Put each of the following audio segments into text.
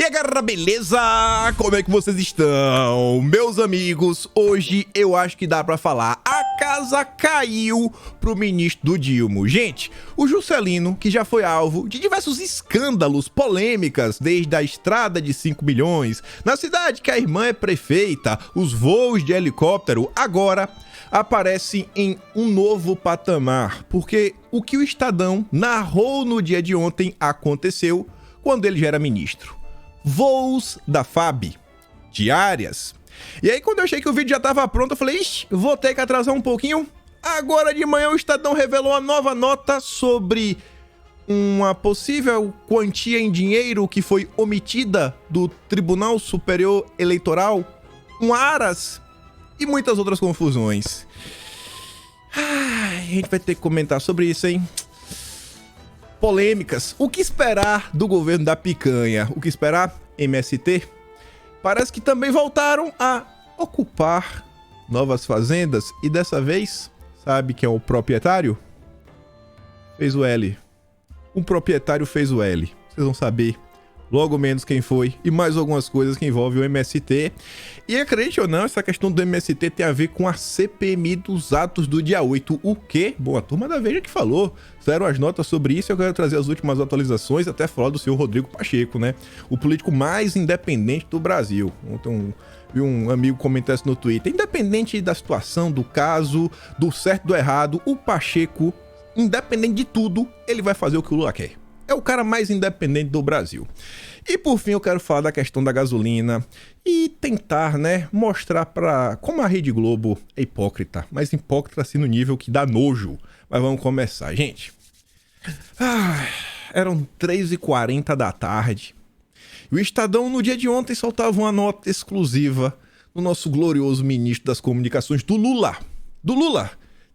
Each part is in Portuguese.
minha galera, beleza? Como é que vocês estão? Meus amigos, hoje eu acho que dá pra falar, a casa caiu pro ministro do Dilma. Gente, o Juscelino, que já foi alvo de diversos escândalos, polêmicas, desde a estrada de 5 milhões, na cidade que a irmã é prefeita, os voos de helicóptero, agora aparece em um novo patamar, porque o que o Estadão narrou no dia de ontem aconteceu quando ele já era ministro. Voos da FAB, diárias. E aí quando eu achei que o vídeo já estava pronto, eu falei, ixi, vou ter que atrasar um pouquinho. Agora de manhã o Estadão revelou uma nova nota sobre uma possível quantia em dinheiro que foi omitida do Tribunal Superior Eleitoral, um aras e muitas outras confusões. Ai, a gente vai ter que comentar sobre isso, hein? Polêmicas. O que esperar do governo da picanha? O que esperar? MST? Parece que também voltaram a ocupar novas fazendas e dessa vez, sabe quem é o proprietário? Fez o L. O proprietário fez o L. Vocês vão saber logo menos quem foi e mais algumas coisas que envolvem o MST. E acredite ou não, essa questão do MST tem a ver com a CPMI dos atos do dia 8. O quê? Bom, a turma da Veja que falou. Fizeram as notas sobre isso e eu quero trazer as últimas atualizações, até falar do senhor Rodrigo Pacheco, né? O político mais independente do Brasil. Então, vi um amigo comentar isso no Twitter. Independente da situação, do caso, do certo, do errado, o Pacheco, independente de tudo, ele vai fazer o que o Lula quer. É o cara mais independente do Brasil. E por fim eu quero falar da questão da gasolina e tentar, né, mostrar para como a Rede Globo é hipócrita, mas hipócrita assim no nível que dá nojo. Mas vamos começar, gente. Eram 3h40 da tarde. E o Estadão no dia de ontem soltava uma nota exclusiva do nosso glorioso ministro das comunicações, do Lula. Do Lula.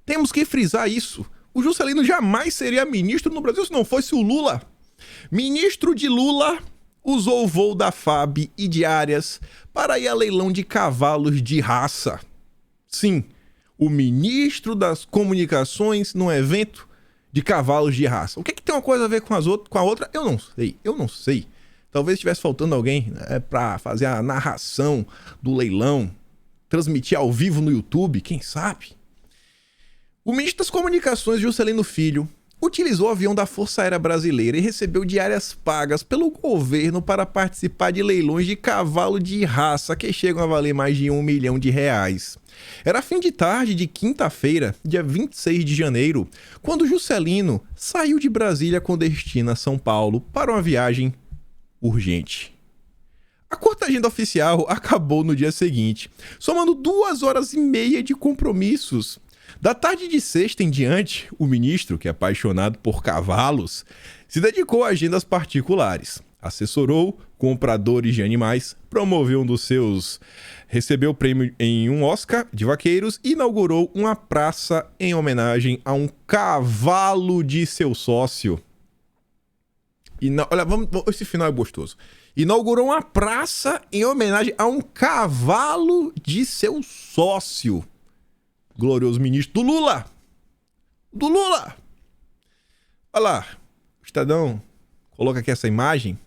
Temos que frisar isso. O Juscelino jamais seria ministro no Brasil se não fosse o Lula. Ministro de Lula usou o voo da FAB e diárias para ir a leilão de cavalos de raça. Sim, o ministro das comunicações num evento de cavalos de raça. O que tem uma coisa a ver com a outra? Eu não sei. Talvez estivesse faltando alguém, né, para fazer a narração do leilão, transmitir ao vivo no YouTube, quem sabe? O ministro das Comunicações, Juscelino Filho, utilizou o avião da Força Aérea Brasileira e recebeu diárias pagas pelo governo para participar de leilões de cavalo de raça que chegam a valer mais de R$1 milhão. Era fim de tarde de quinta-feira, dia 26 de janeiro, quando Juscelino saiu de Brasília com destino a São Paulo para uma viagem urgente. A curta agenda oficial acabou no dia seguinte, somando 2h30 de compromissos. Da tarde de sexta em diante, o ministro, que é apaixonado por cavalos, se dedicou a agendas particulares. Assessorou compradores de animais, promoveu recebeu prêmio em um Oscar de vaqueiros e inaugurou uma praça em homenagem a um cavalo de seu sócio. Olha, esse final é gostoso. Inaugurou uma praça em homenagem a um cavalo de seu sócio. Glorioso ministro do Lula. Do Lula. Olha lá, o Estadão coloca aqui essa imagem.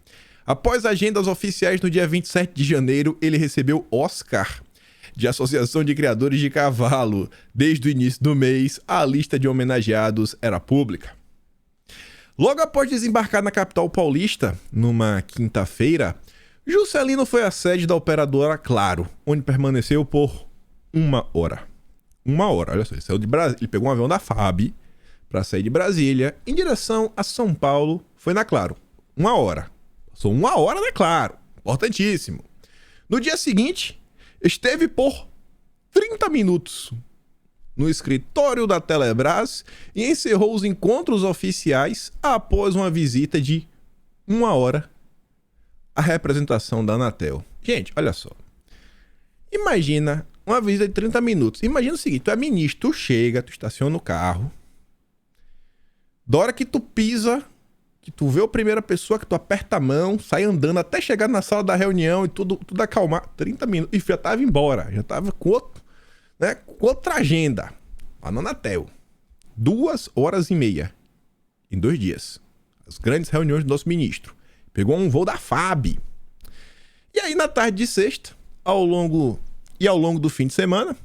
Após agendas oficiais no dia 27 de janeiro, ele recebeu Oscar de Associação de Criadores de Cavalo. Desde o início do mês, a lista de homenageados era pública. Logo após desembarcar na capital paulista, numa quinta-feira, Juscelino foi à sede da operadora Claro, onde permaneceu por 1 hora. 1 hora, olha só, ele saiu de Brasília, ele pegou um avião da FAB para sair de Brasília em direção a São Paulo, foi na Claro. 1 hora. Passou 1 hora na Claro, importantíssimo. No dia seguinte, esteve por 30 minutos no escritório da Telebrás e encerrou os encontros oficiais após uma visita de 1 hora à representação da Anatel. Gente, olha só. Imagina uma visita de 30 minutos. Imagina o seguinte, tu é ministro, tu chega, tu estaciona o carro. Da hora que tu pisa, que tu vê a primeira pessoa, que tu aperta a mão, sai andando até chegar na sala da reunião e tudo acalmar. 30 minutos. E já tava embora. Já tava com outra agenda. Lá na Anatel. 2h30. Em 2 dias. As grandes reuniões do nosso ministro. Pegou um voo da FAB. E aí, na tarde de sexta, ao longo do fim de semana,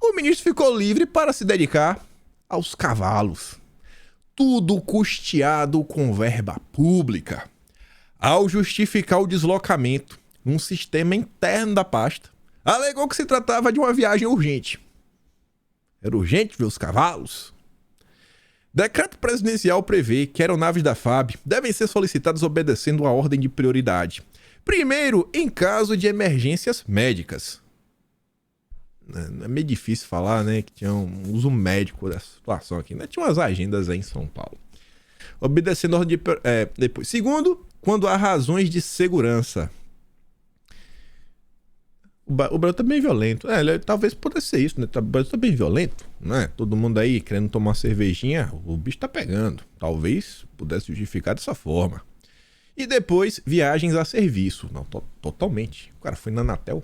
o ministro ficou livre para se dedicar aos cavalos. Tudo custeado com verba pública. Ao justificar o deslocamento num sistema interno da pasta, alegou que se tratava de uma viagem urgente. Era urgente ver os cavalos? Decreto presidencial prevê que aeronaves da FAB devem ser solicitadas obedecendo a ordem de prioridade. Primeiro, em caso de emergências médicas. É meio difícil falar, né, que tinha um uso médico da situação aqui, né? Tinha umas agendas aí em São Paulo. Obedecendo a ordem de... depois. Segundo, quando há razões de segurança. O Brasil tá bem violento. Talvez pudesse ser isso, né? O Brasil tá bem violento, né? Todo mundo aí querendo tomar uma cervejinha, o bicho tá pegando. Talvez pudesse justificar dessa forma. E depois, viagens a serviço. Não, totalmente. O cara foi na Anatel,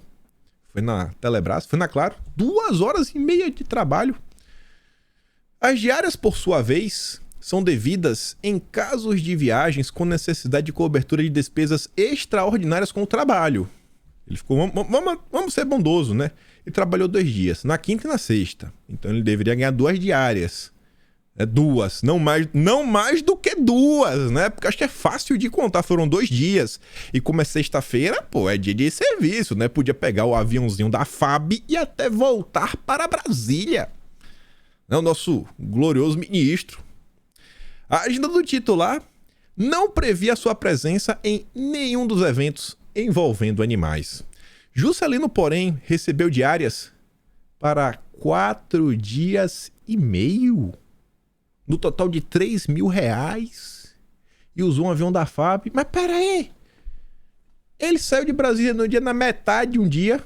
foi na Telebrás, foi na Claro. 2h30 de trabalho. As diárias, por sua vez, são devidas em casos de viagens com necessidade de cobertura de despesas extraordinárias com o trabalho. Ele ficou, vamos ser bondoso, né? Ele trabalhou 2 dias, na quinta e na sexta. Então ele deveria ganhar 2 diárias. Duas, não mais do que 2, né? Porque acho que é fácil de contar, foram 2 dias. E como é sexta-feira, é dia de serviço, né? Podia pegar o aviãozinho da FAB e até voltar para Brasília. O nosso glorioso ministro. A agenda do titular não previa sua presença em nenhum dos eventos envolvendo animais. Juscelino, porém, recebeu diárias para 4 dias e meio, no total de R$3.000, e usou um avião da FAB. Mas pera aí, ele saiu de Brasília na metade de um dia.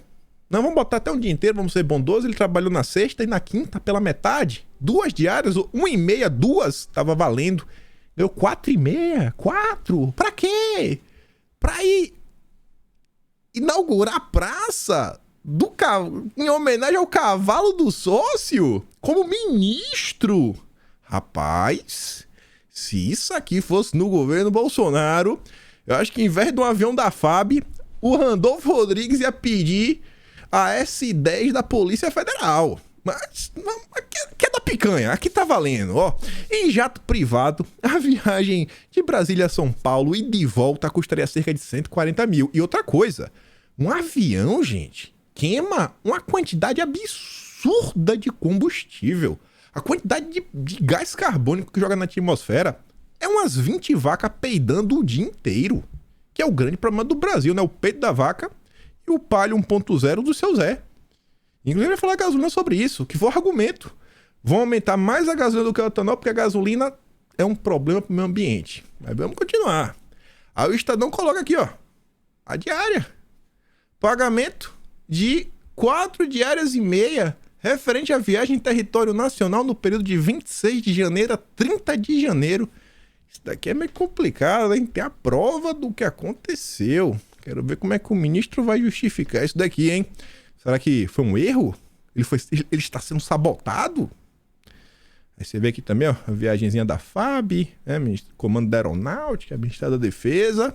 Não, vamos botar até um dia inteiro, vamos ser bondosos. Ele trabalhou na sexta e na quinta pela metade. 2 diárias, 1,5, 2, tava valendo. Deu 4,5, 4, pra quê? Pra ir inaugurar a praça em homenagem ao cavalo do sócio como ministro. Rapaz, se isso aqui fosse no governo Bolsonaro, eu acho que em vez de um avião da FAB, o Randolfo Rodrigues ia pedir a S10 da Polícia Federal. Mas aqui é da picanha, aqui tá valendo, ó. Em jato privado, a viagem de Brasília a São Paulo e de volta custaria cerca de 140 mil. E outra coisa, um avião, gente, queima uma quantidade absurda de combustível. A quantidade de gás carbônico que joga na atmosfera é umas 20 vacas peidando o dia inteiro. Que é o grande problema do Brasil, né? O peito da vaca e o Palio 1.0 do seu Zé. Inclusive vai falar gasolina sobre isso, que foi o argumento. Vão aumentar mais a gasolina do que o etanol, porque a gasolina é um problema para o meio ambiente. Mas vamos continuar. Aí o Estadão coloca aqui, ó, a diária. Pagamento de 4 diárias e meia referente à viagem em território nacional no período de 26 de janeiro a 30 de janeiro. Isso daqui é meio complicado, hein? Tem a prova do que aconteceu. Quero ver como é que o ministro vai justificar isso daqui, hein? Será que foi um erro? Ele está sendo sabotado? Aí você vê aqui também, ó, a viagenzinha da FAB, né, Comando da Aeronáutica, Ministério da Defesa.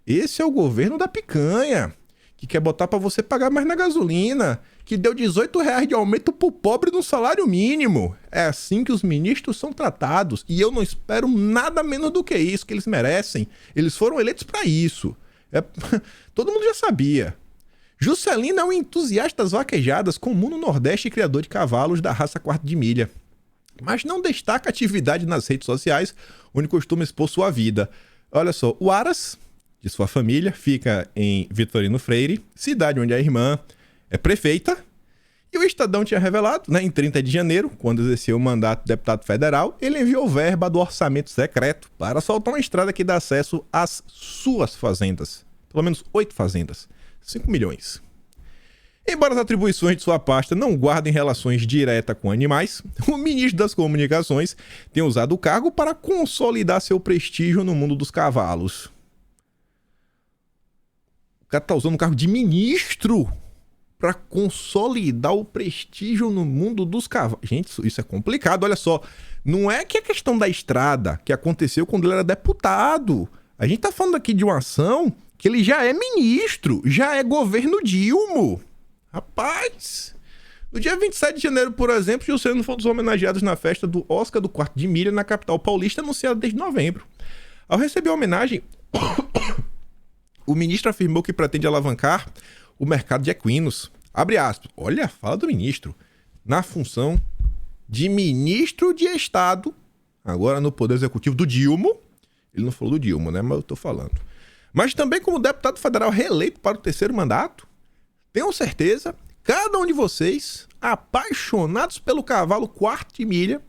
Esse é o governo da picanha, que quer botar para você pagar mais na gasolina, que deu R$18 de aumento pro pobre no salário mínimo. É assim que os ministros são tratados. E eu não espero nada menos do que isso, que eles merecem. Eles foram eleitos para isso. Todo mundo já sabia. Juscelino é um entusiasta das vaquejadas, comum no Nordeste e criador de cavalos da raça quarto de milha. Mas não destaca atividade nas redes sociais, onde costuma expor sua vida. Olha só, o Aras, de sua família, fica em Vitorino Freire, cidade onde a irmã é prefeita. E o Estadão tinha revelado, né, em 30 de janeiro, quando exerceu o mandato de deputado federal, ele enviou verba do orçamento secreto para soltar uma estrada que dá acesso às suas fazendas. Pelo menos 8 fazendas. 5 milhões. Embora as atribuições de sua pasta não guardem relações diretas com animais, o ministro das Comunicações tem usado o cargo para consolidar seu prestígio no mundo dos cavalos. O cara tá usando o cargo de ministro para consolidar o prestígio no mundo dos cavalos. Gente, isso é complicado, olha só. Não é que a questão da estrada que aconteceu quando ele era deputado. A gente tá falando aqui de uma ação que ele já é ministro, já é governo Dilma. Rapaz, no dia 27 de janeiro, por exemplo, Juscelino foi um dos homenageados na festa do Oscar do Quarto de Milha na capital paulista, anunciada desde novembro. Ao receber a homenagem, o ministro afirmou que pretende alavancar o mercado de equinos. Abre aspas. Olha a fala do ministro. Na função de ministro de Estado, agora no Poder Executivo do Dilma. Ele não falou do Dilma, né? Mas eu tô falando. Mas também como deputado federal reeleito para o 3º mandato. Tenho certeza, cada um de vocês, apaixonados pelo cavalo quarto de milha,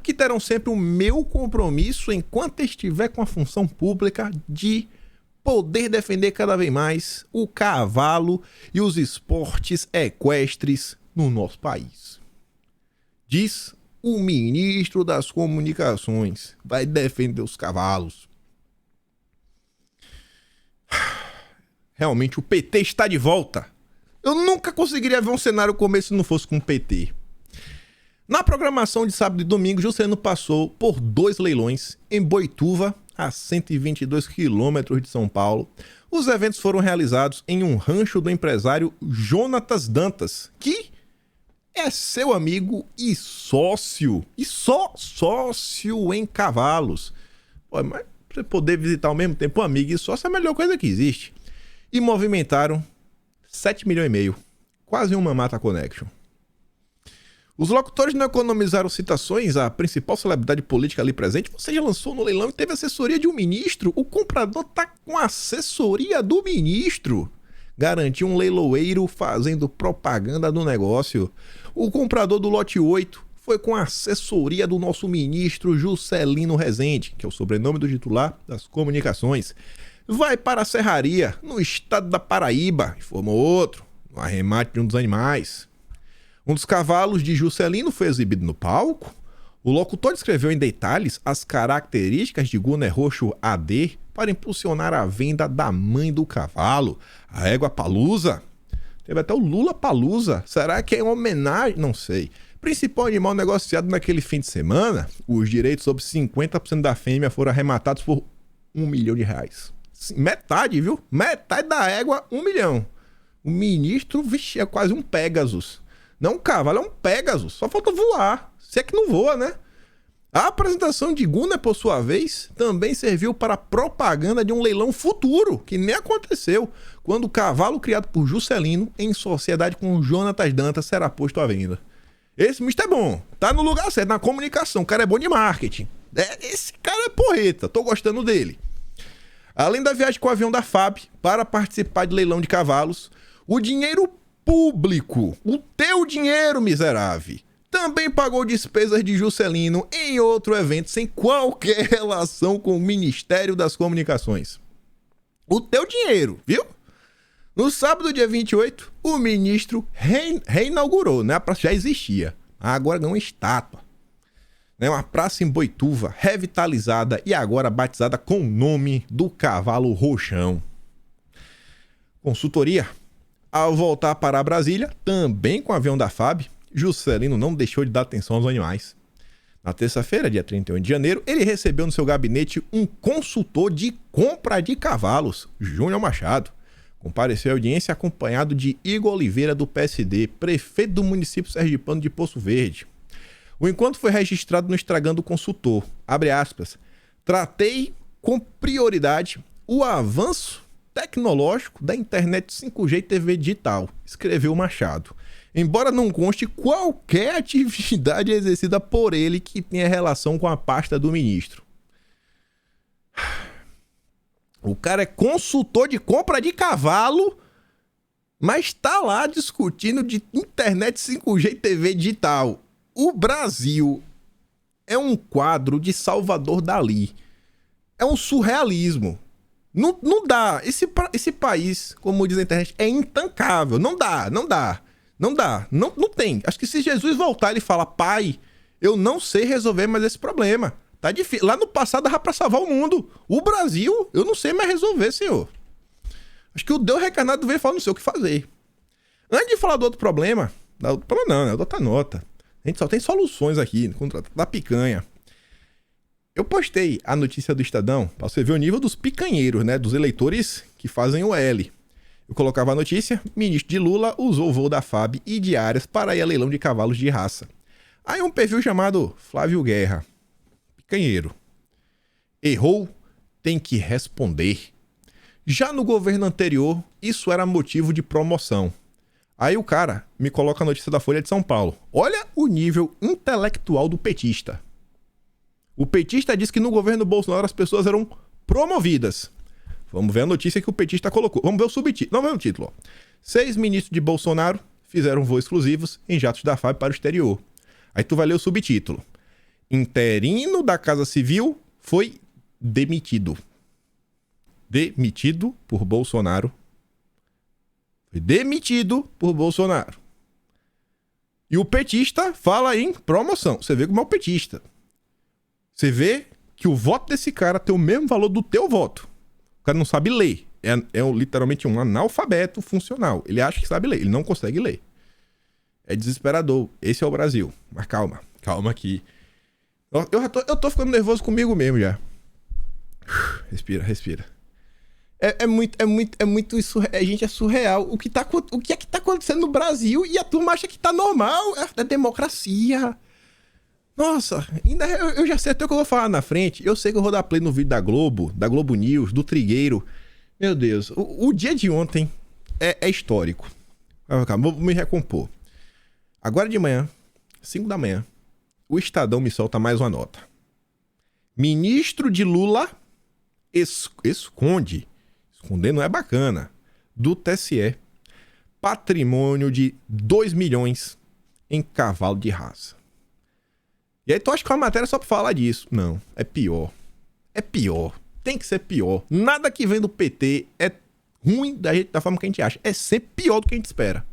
que terão sempre o meu compromisso enquanto estiver com a função pública de poder defender cada vez mais o cavalo e os esportes equestres no nosso país. Diz o ministro das Comunicações, vai defender os cavalos. Realmente o PT está de volta. Eu nunca conseguiria ver um cenário como esse se não fosse com o PT. Na programação de sábado e domingo, Juscelino passou por 2 leilões em Boituva, a 122 quilômetros de São Paulo. Os eventos foram realizados em um rancho do empresário Jonatas Dantas, que é seu amigo e sócio. E só sócio em cavalos. Pô, mas você poder visitar ao mesmo tempo um amigo e sócio é a melhor coisa que existe. E movimentaram 7,5 milhões. Quase uma Mata Connection. Os locutores não economizaram citações à principal celebridade política ali presente. Você já lançou no leilão e teve assessoria de um ministro. O comprador tá com a assessoria do ministro. Garantiu um leiloeiro fazendo propaganda do negócio. O comprador do lote 8 foi com a assessoria do nosso ministro Juscelino Rezende, que é o sobrenome do titular das comunicações. Vai para a Serraria, no estado da Paraíba, informou outro, no arremate de um dos animais. Um dos cavalos de Juscelino foi exibido no palco. O locutor descreveu em detalhes as características de Gunner Roxo AD para impulsionar a venda da mãe do cavalo, a égua Palusa. Teve até o Lula Palusa. Será que é uma homenagem? Não sei. Principal animal negociado naquele fim de semana, os direitos sobre 50% da fêmea foram arrematados por R$1 milhão. Metade, viu? Metade da égua, 1 milhão. O ministro, vixe, é quase um Pegasus. Não um cavalo, é um Pegasus. Só falta voar. Se é que não voa, né? A apresentação de Gunner, por sua vez, também serviu para a propaganda de um leilão futuro, que nem aconteceu, quando o cavalo criado por Juscelino, em sociedade com Jonatas Dantas, será posto à venda. Esse misto é bom. Tá no lugar certo, na comunicação. O cara é bom de marketing. Esse cara é porreta. Tô gostando dele. Além da viagem com o avião da FAB para participar de leilão de cavalos, o dinheiro público, o teu dinheiro, miserável, também pagou despesas de Juscelino em outro evento sem qualquer relação com o Ministério das Comunicações. O teu dinheiro, viu? No sábado, dia 28, o ministro reinaugurou, né? A praça já existia, agora ganhou uma estátua. Né? Uma praça em Boituva, revitalizada e agora batizada com o nome do cavalo Roxão. Consultoria. Ao voltar para Brasília, também com o avião da FAB, Juscelino não deixou de dar atenção aos animais. Na terça-feira, dia 31 de janeiro, ele recebeu no seu gabinete um consultor de compra de cavalos, Júnior Machado. Compareceu à audiência acompanhado de Igor Oliveira, do PSD, prefeito do município sergipano de Poço Verde. O encontro foi registrado no Instagram do consultor. Abre aspas. Tratei com prioridade o avanço tecnológico da internet 5G e TV digital, escreveu Machado. Embora não conste qualquer atividade exercida por ele que tenha relação com a pasta do ministro. O cara é consultor de compra de cavalo, mas tá lá discutindo de internet 5G e TV digital. O Brasil é um quadro de Salvador Dalí. É um surrealismo. Não dá. Esse país, como diz a internet, é intancável. Não dá. Não tem. Acho que se Jesus voltar, ele fala: pai, eu não sei resolver mais esse problema. Tá difícil. Lá no passado dava pra salvar o mundo. O Brasil, eu não sei mais resolver, senhor. Acho que o Deus reencarnado veio falar, não sei o que fazer. Antes de falar do outro problema, da outra nota. A gente só tem soluções aqui, da picanha. Eu postei a notícia do Estadão pra você ver o nível dos picanheiros, né? Dos eleitores que fazem o L. Eu colocava a notícia: ministro de Lula usou o voo da FAB e diárias para ir a leilão de cavalos de raça. Aí um perfil chamado Flávio Guerra, picanheiro. Errou, tem que responder. Já no governo anterior, isso era motivo de promoção. Aí o cara me coloca a notícia da Folha de São Paulo. Olha o nível intelectual do petista. O petista diz que no governo Bolsonaro as pessoas eram promovidas. Vamos ver a notícia que o petista colocou. Vamos ver o subtítulo. Não, vamos ver o título. 6 ministros de Bolsonaro fizeram voos exclusivos em jatos da FAB para o exterior. Aí tu vai ler o subtítulo. Interino da Casa Civil foi demitido. Demitido por Bolsonaro. Foi demitido por Bolsonaro. E o petista fala em promoção. Você vê como é o petista. Você vê que o voto desse cara tem o mesmo valor do teu voto. O cara não sabe ler. É literalmente um analfabeto funcional. Ele acha que sabe ler. Ele não consegue ler. É desesperador. Esse é o Brasil. Mas calma. Calma aqui. Eu tô ficando nervoso comigo mesmo já. Respira, respira. É muito isso. Gente, é surreal. O que é que tá acontecendo no Brasil e a turma acha que tá normal? É democracia. Nossa, ainda eu já sei até o que eu vou falar na frente. Eu sei que eu vou dar play no vídeo da Globo News, do Trigueiro. Meu Deus, o dia de ontem é histórico. Calma, vou me recompor. Agora de manhã, 5 da manhã, o Estadão me solta mais uma nota. Ministro de Lula esconde não é bacana, do TSE, patrimônio de 2 milhões em cavalo de raça. E aí tu acha que é uma matéria só pra falar disso? Não, é pior. É pior. Tem que ser pior. Nada que vem do PT é ruim da forma que a gente acha. É sempre pior do que a gente espera.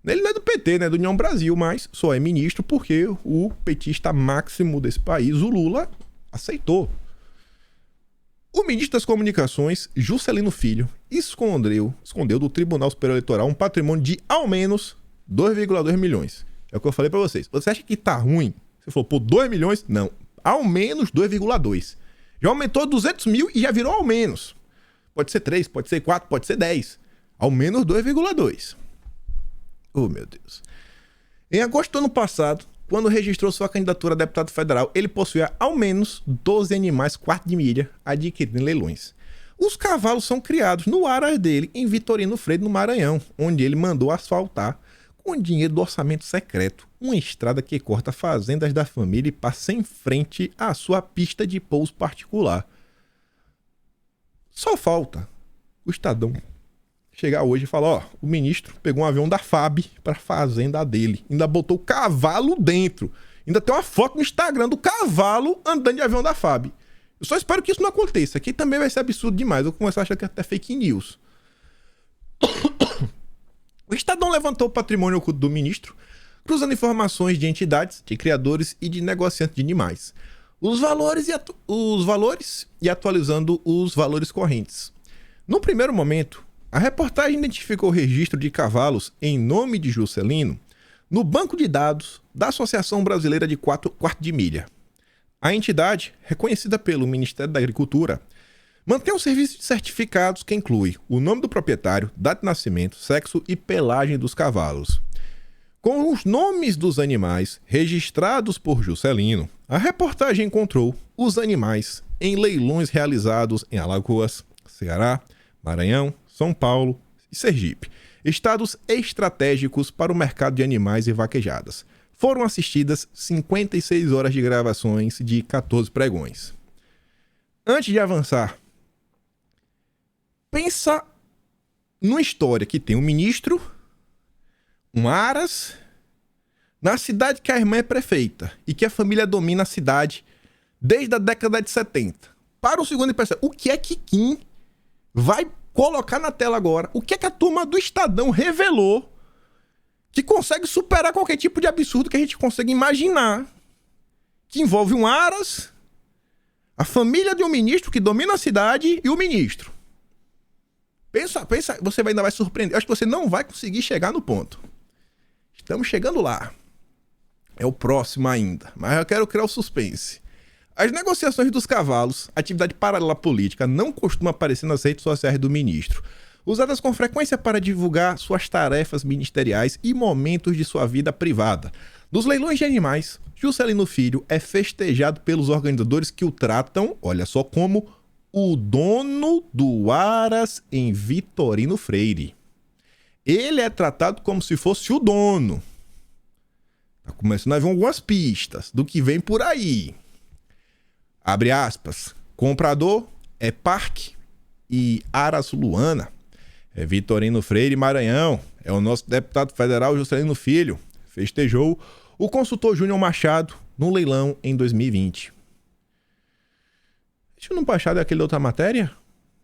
Ele não é do PT, né? Do União Brasil, mas só é ministro porque o petista máximo desse país, o Lula, aceitou. O ministro das Comunicações, Juscelino Filho, escondeu do Tribunal Superior Eleitoral um patrimônio de ao menos 2,2 milhões. É o que eu falei pra vocês. Você acha que tá ruim? Você falou, pô, 2 milhões? Não. Ao menos 2,2. Já aumentou 200 mil e já virou ao menos. Pode ser 3, pode ser 4, pode ser 10. Ao menos 2,2. Oh, meu Deus. Em agosto do ano passado, quando registrou sua candidatura a deputado federal, ele possuía ao menos 12 animais quarto de milha adquiridos em leilões. Os cavalos são criados no aras dele, em Vitorino Freire, no Maranhão, onde ele mandou asfaltar, com dinheiro do orçamento secreto, uma estrada que corta fazendas da família e passa em frente à sua pista de pouso particular. Só falta o Estadão chegar hoje e falar, ó, o ministro pegou um avião da FAB para a fazenda dele, ainda botou o cavalo dentro, ainda tem uma foto no Instagram do cavalo andando de avião da FAB. Eu só espero que isso não aconteça, aqui também vai ser absurdo demais, eu começo a achar que é até fake news. O Estadão levantou o patrimônio oculto do ministro, cruzando informações de entidades, de criadores e de negociantes de animais. Os valores e atualizando os valores correntes. No primeiro momento, a reportagem identificou o registro de cavalos em nome de Juscelino no banco de dados da Associação Brasileira de Quarto de Milha. A entidade, reconhecida pelo Ministério da Agricultura, mantém um serviço de certificados que inclui o nome do proprietário, data de nascimento, sexo e pelagem dos cavalos. Com os nomes dos animais registrados por Juscelino, a reportagem encontrou os animais em leilões realizados em Alagoas, Ceará, Maranhão, São Paulo e Sergipe, estados estratégicos para o mercado de animais e vaquejadas. Foram assistidas 56 horas de gravações de 14 pregões. Antes de avançar, pensa numa história que tem um ministro, um aras, na cidade que a irmã é prefeita e que a família domina a cidade desde a década de 70. Para um segundo e percebe, o que é que Kim vai colocar na tela agora? O que é que a turma do Estadão revelou que consegue superar qualquer tipo de absurdo que a gente consegue imaginar, que envolve um aras, a família de um ministro que domina a cidade e o ministro? Pensa, você ainda vai surpreender. Acho que você não vai conseguir chegar no ponto. Estamos chegando lá. É o próximo ainda, mas eu quero criar o suspense. As negociações dos cavalos, atividade paralela política, não costuma aparecer nas redes sociais do ministro, usadas com frequência para divulgar suas tarefas ministeriais e momentos de sua vida privada. Nos leilões de animais, Juscelino Filho é festejado pelos organizadores que o tratam, olha só, como o dono do Aras em Vitorino Freire. Ele é tratado como se fosse o dono. Tá começando a ver algumas pistas do que vem por aí. Abre aspas. Comprador é Parque e Aras Luana. É Vitorino Freire Maranhão. É o nosso deputado federal Juscelino Filho. Festejou o consultor Júnior Machado no leilão em 2020. Júnior Machado é aquele da outra matéria?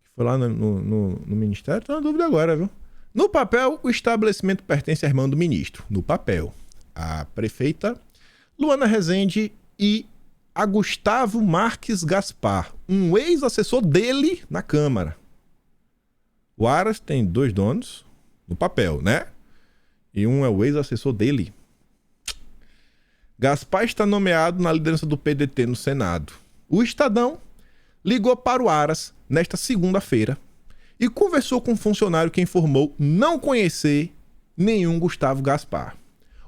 Que foi lá no ministério? Tô na dúvida agora, viu? No papel, o estabelecimento pertence à irmã do ministro. No papel, a prefeita Luana Rezende e a Gustavo Marques Gaspar, um ex-assessor dele na Câmara. O Aras tem 2 donos no papel, né? E um é o ex-assessor dele. Gaspar está nomeado na liderança do PDT no Senado. O Estadão ligou para o Aras nesta segunda-feira e conversou com um funcionário que informou não conhecer nenhum Gustavo Gaspar.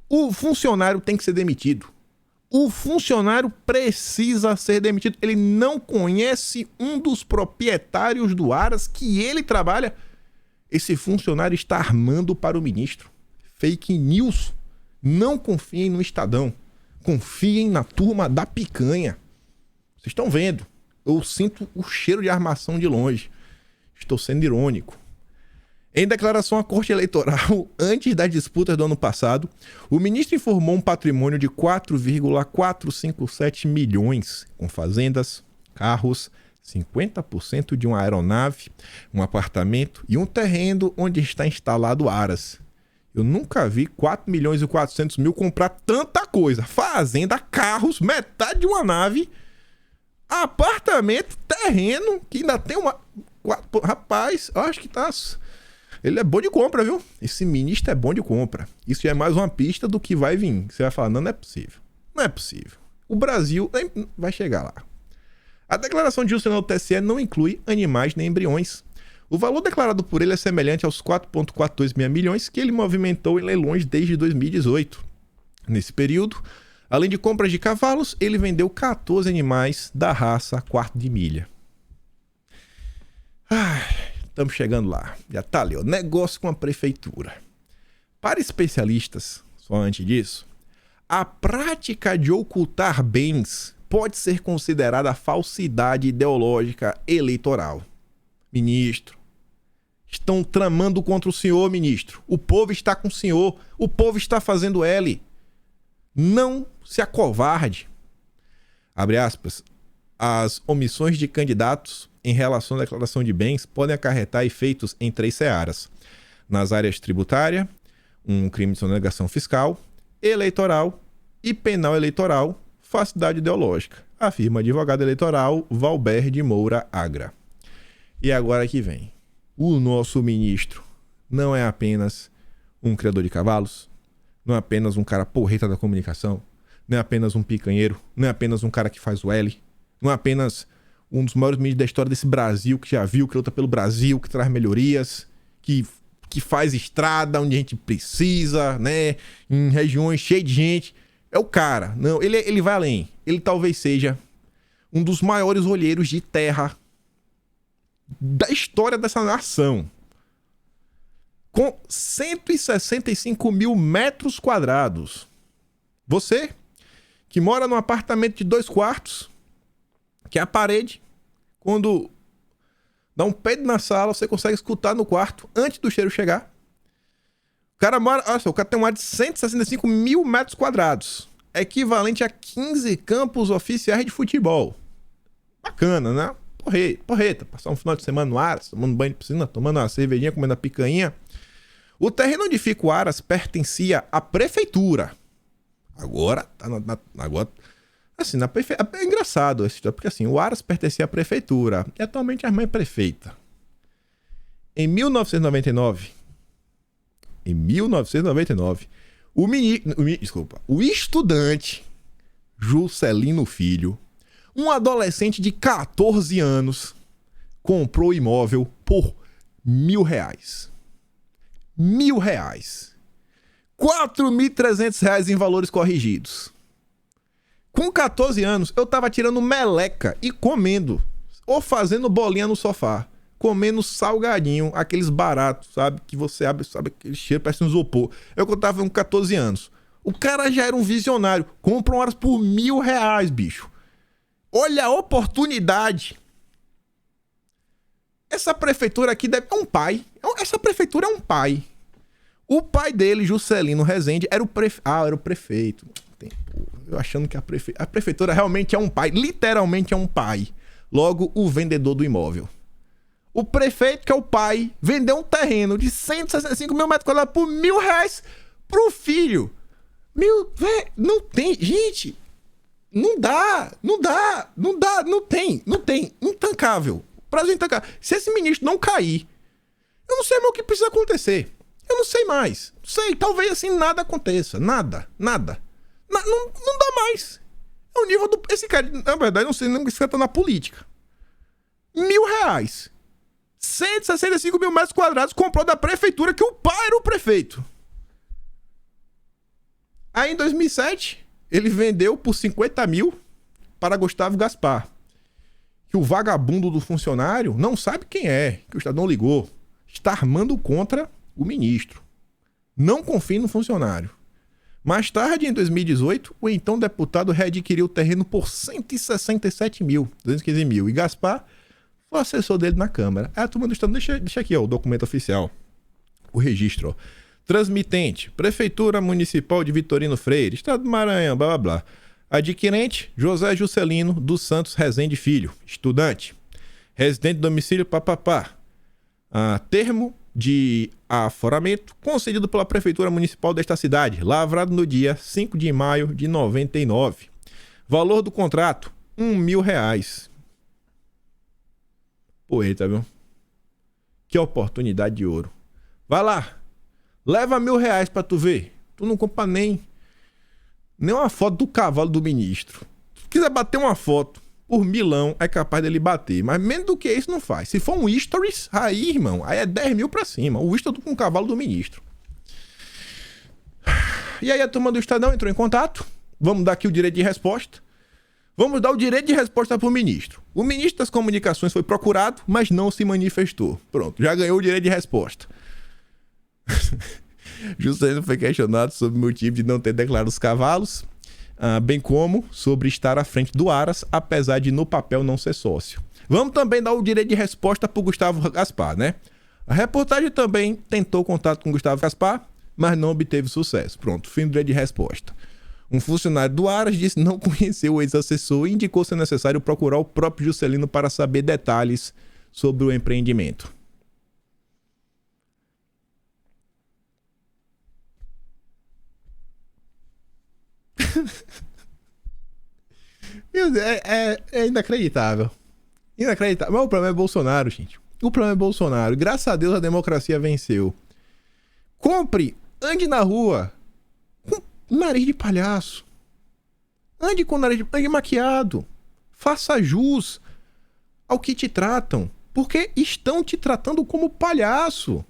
O funcionário tem que ser demitido. O funcionário precisa ser demitido. Ele não conhece um dos proprietários do Aras que ele trabalha. Esse funcionário está armando para o ministro. Fake news. Não confiem no Estadão. Confiem na turma da picanha. Vocês estão vendo. Eu sinto o cheiro de armação de longe. Estou sendo irônico. Em declaração à Corte Eleitoral, antes das disputas do ano passado, o ministro informou um patrimônio de 4,457 milhões, com fazendas, carros, 50% de uma aeronave, um apartamento e um terreno onde está instalado Aras. Eu nunca vi 4 milhões e 400 mil comprar tanta coisa. Fazenda, carros, metade de uma nave, apartamento, terreno, que ainda tem uma... Rapaz, eu acho que tá... Ele é bom de compra, viu? Esse ministro é bom de compra. Isso já é mais uma pista do que vai vir. Você vai falar, não, não é possível. Não é possível. O Brasil vai chegar lá. A declaração de Juscelino ao TSE não inclui animais nem embriões. O valor declarado por ele é semelhante aos 4,426 milhões que ele movimentou em leilões desde 2018. Nesse período, além de compras de cavalos, ele vendeu 14 animais da raça quarto de milha. Estamos chegando lá. Já tá ali, ó. Negócio com a prefeitura. Para especialistas, só antes disso, a prática de ocultar bens pode ser considerada falsidade ideológica eleitoral. Ministro, estão tramando contra o senhor, ministro. O povo está com o senhor. O povo está fazendo L. Não se acovarde. Abre aspas. As omissões de candidatos em relação à declaração de bens podem acarretar efeitos em 3 searas. Nas áreas tributária, um crime de sonegação fiscal, eleitoral e penal eleitoral, falsidade ideológica, afirma advogado eleitoral Valber de Moura Agra. E agora que vem. O nosso ministro não é apenas um criador de cavalos, não é apenas um cara porreta da comunicação, não é apenas um picanheiro, não é apenas um cara que faz o L, não é apenas um dos maiores ministros da história desse Brasil, que já viu, que luta pelo Brasil, que traz melhorias, que faz estrada onde a gente precisa, né? Em regiões cheias de gente. É o cara. Não, ele vai além. Ele talvez seja um dos maiores olheiros de terra da história dessa nação. Com 165 mil metros quadrados. Você, que mora num apartamento de 2 quartos, que é a parede, quando dá um peido na sala, você consegue escutar no quarto antes do cheiro chegar. O cara mora... Olha só, o cara tem uma área de 165 mil metros quadrados. Equivalente a 15 campos oficiais de futebol. Bacana, né? Porreta. Passar um final de semana no Aras, tomando banho de piscina, tomando uma cervejinha, comendo a picanha. O terreno onde fica o Aras pertencia à prefeitura. Agora, agora... Assim, é engraçado essa história, porque assim, o Aras pertencia à prefeitura e atualmente a irmã é prefeita. Em 1999, o estudante Juscelino Filho Um adolescente de 14 anos comprou o imóvel por R$1.000. R$1.000. R$4.300 em valores corrigidos. Com 14 anos, eu tava tirando meleca e comendo. Ou fazendo bolinha no sofá. Comendo salgadinho, aqueles baratos, sabe? Que você abre, sabe? Aquele cheiro, parece um isopor. Eu tava com 14 anos. O cara já era um visionário. Comprou umas por R$1.000, bicho. Olha a oportunidade. Essa prefeitura aqui deve... É um pai. Essa prefeitura é um pai. O pai dele, Juscelino Rezende, era o prefeito. Ah, era o prefeito. Eu achando que a prefeitura realmente é um pai. Literalmente é um pai. Logo, o vendedor do imóvel. O prefeito, que é o pai, vendeu um terreno de 165 mil metros quadrados por R$1.000 pro filho. Velho, não tem... Gente, não dá. Intancável. Prazo intancável. Se esse ministro não cair, eu não sei mais o que precisa acontecer. Eu não sei mais. Não sei, talvez assim nada aconteça. Nada. Não dá mais. É o nível do... Esse cara, na verdade, não sei nem se esse cara tá na política. R$1.000. 165 mil metros quadrados comprou da prefeitura, que o pai era o prefeito. Aí em 2007, ele vendeu por 50 mil para Gustavo Gaspar. Que o vagabundo do funcionário não sabe quem é, que o Estadão ligou. Está armando contra o ministro. Não confie no funcionário. Mais tarde, em 2018, o então deputado readquiriu o terreno por 167 mil, 215 mil. E Gaspar foi assessor dele na Câmara. A turma do Estado, deixa aqui ó, o documento oficial. O registro. Ó. Transmitente, Prefeitura Municipal de Vitorino Freire, Estado do Maranhão, blá blá blá. Adquirente, José Juscelino dos Santos Rezende Filho. Estudante. Residente, domicílio, papapá. Termo de aforamento concedido pela Prefeitura Municipal desta cidade, lavrado no dia 5 de maio de 99. Valor do contrato, R$1.000. Poeta, viu? Que oportunidade de ouro. Vai lá, leva R$1.000 pra tu ver. Tu não compra nem uma foto do cavalo do ministro. Se quiser bater uma foto por milão, é capaz dele bater. Mas menos do que isso não faz. Se for um stories, aí, irmão, aí é 10 mil pra cima. O stories com o cavalo do ministro. E aí a turma do Estadão entrou em contato. Vamos dar aqui o direito de resposta. Vamos dar o direito de resposta pro ministro. O ministro das Comunicações foi procurado, mas não se manifestou. Pronto, já ganhou o direito de resposta. Juscelino foi questionado sobre o motivo de não ter declarado os cavalos, bem como sobre estar à frente do Aras, apesar de no papel não ser sócio. Vamos também dar o direito de resposta para o Gustavo Gaspar, né? A reportagem também tentou contato com o Gustavo Gaspar, mas não obteve sucesso. Pronto, fim do direito de resposta. Um funcionário do Aras disse não conhecer o ex-assessor e indicou ser necessário procurar o próprio Juscelino para saber detalhes sobre o empreendimento. É inacreditável. Inacreditável. Mas o problema é Bolsonaro, gente. O problema é Bolsonaro. Graças a Deus a democracia venceu. Compre, ande na rua com nariz de palhaço. Ande com nariz maquiado. Faça jus ao que te tratam. Porque estão te tratando como palhaço.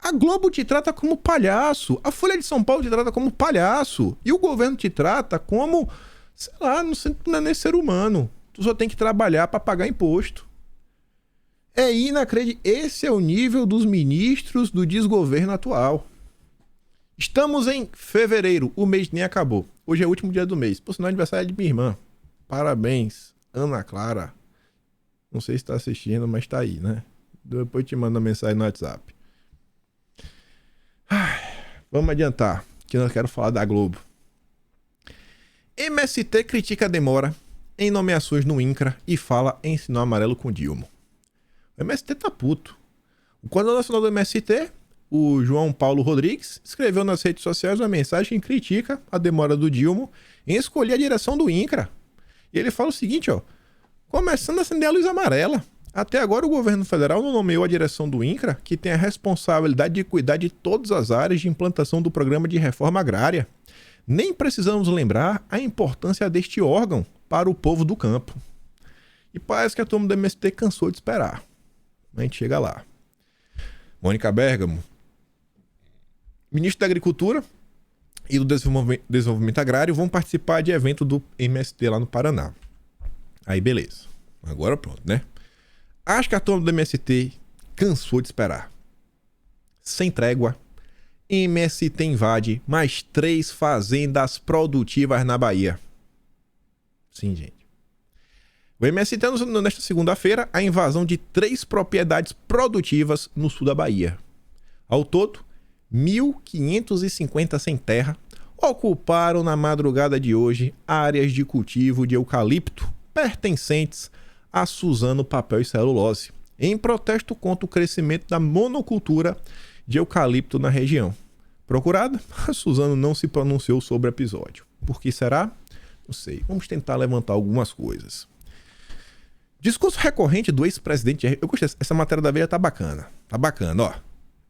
A Globo te trata como palhaço. A Folha de São Paulo te trata como palhaço. E o governo te trata como, sei lá, não é nem ser humano. Tu só tem que trabalhar para pagar imposto. É inacreditável. Esse é o nível dos ministros do desgoverno atual. Estamos em fevereiro. O mês nem acabou. Hoje é o último dia do mês. Por sinal, é aniversário de minha irmã. Parabéns, Ana Clara. Não sei se está assistindo, mas tá aí, né? Depois te mando uma mensagem no WhatsApp. Vamos adiantar, que eu quero falar da Globo. MST critica a demora em nomeações no INCRA e fala em sinal amarelo com Dilma. O MST tá puto. O coordenador nacional do MST, o João Paulo Rodrigues, escreveu nas redes sociais uma mensagem que critica a demora do Dilma em escolher a direção do INCRA. E ele fala o seguinte, ó: começando a acender a luz amarela. Até agora o governo federal não nomeou a direção do INCRA, que tem a responsabilidade de cuidar de todas as áreas de implantação do programa de reforma agrária. Nem precisamos lembrar a importância deste órgão para o povo do campo. E parece que a turma do MST cansou de esperar. A gente chega lá. Mônica Bergamo, ministro da Agricultura e do Desenvolvimento Agrário, vão participar de evento do MST lá no Paraná. Aí beleza. Agora pronto, né? Acho que a turma do MST cansou de esperar. Sem trégua, MST invade mais 3 fazendas produtivas na Bahia. Sim, gente. O MST anunciou nesta segunda-feira a invasão de 3 propriedades produtivas no sul da Bahia. Ao todo, 1.550 sem terra ocuparam na madrugada de hoje áreas de cultivo de eucalipto pertencentes a Suzano Papel e Celulose, em protesto contra o crescimento da monocultura de eucalipto na região. Procurada, a Suzano não se pronunciou sobre o episódio. Por que será? Não sei. Vamos tentar levantar algumas coisas. Discurso recorrente do ex-presidente Jair... Eu gostei, essa matéria da Veja tá bacana. Tá bacana, ó.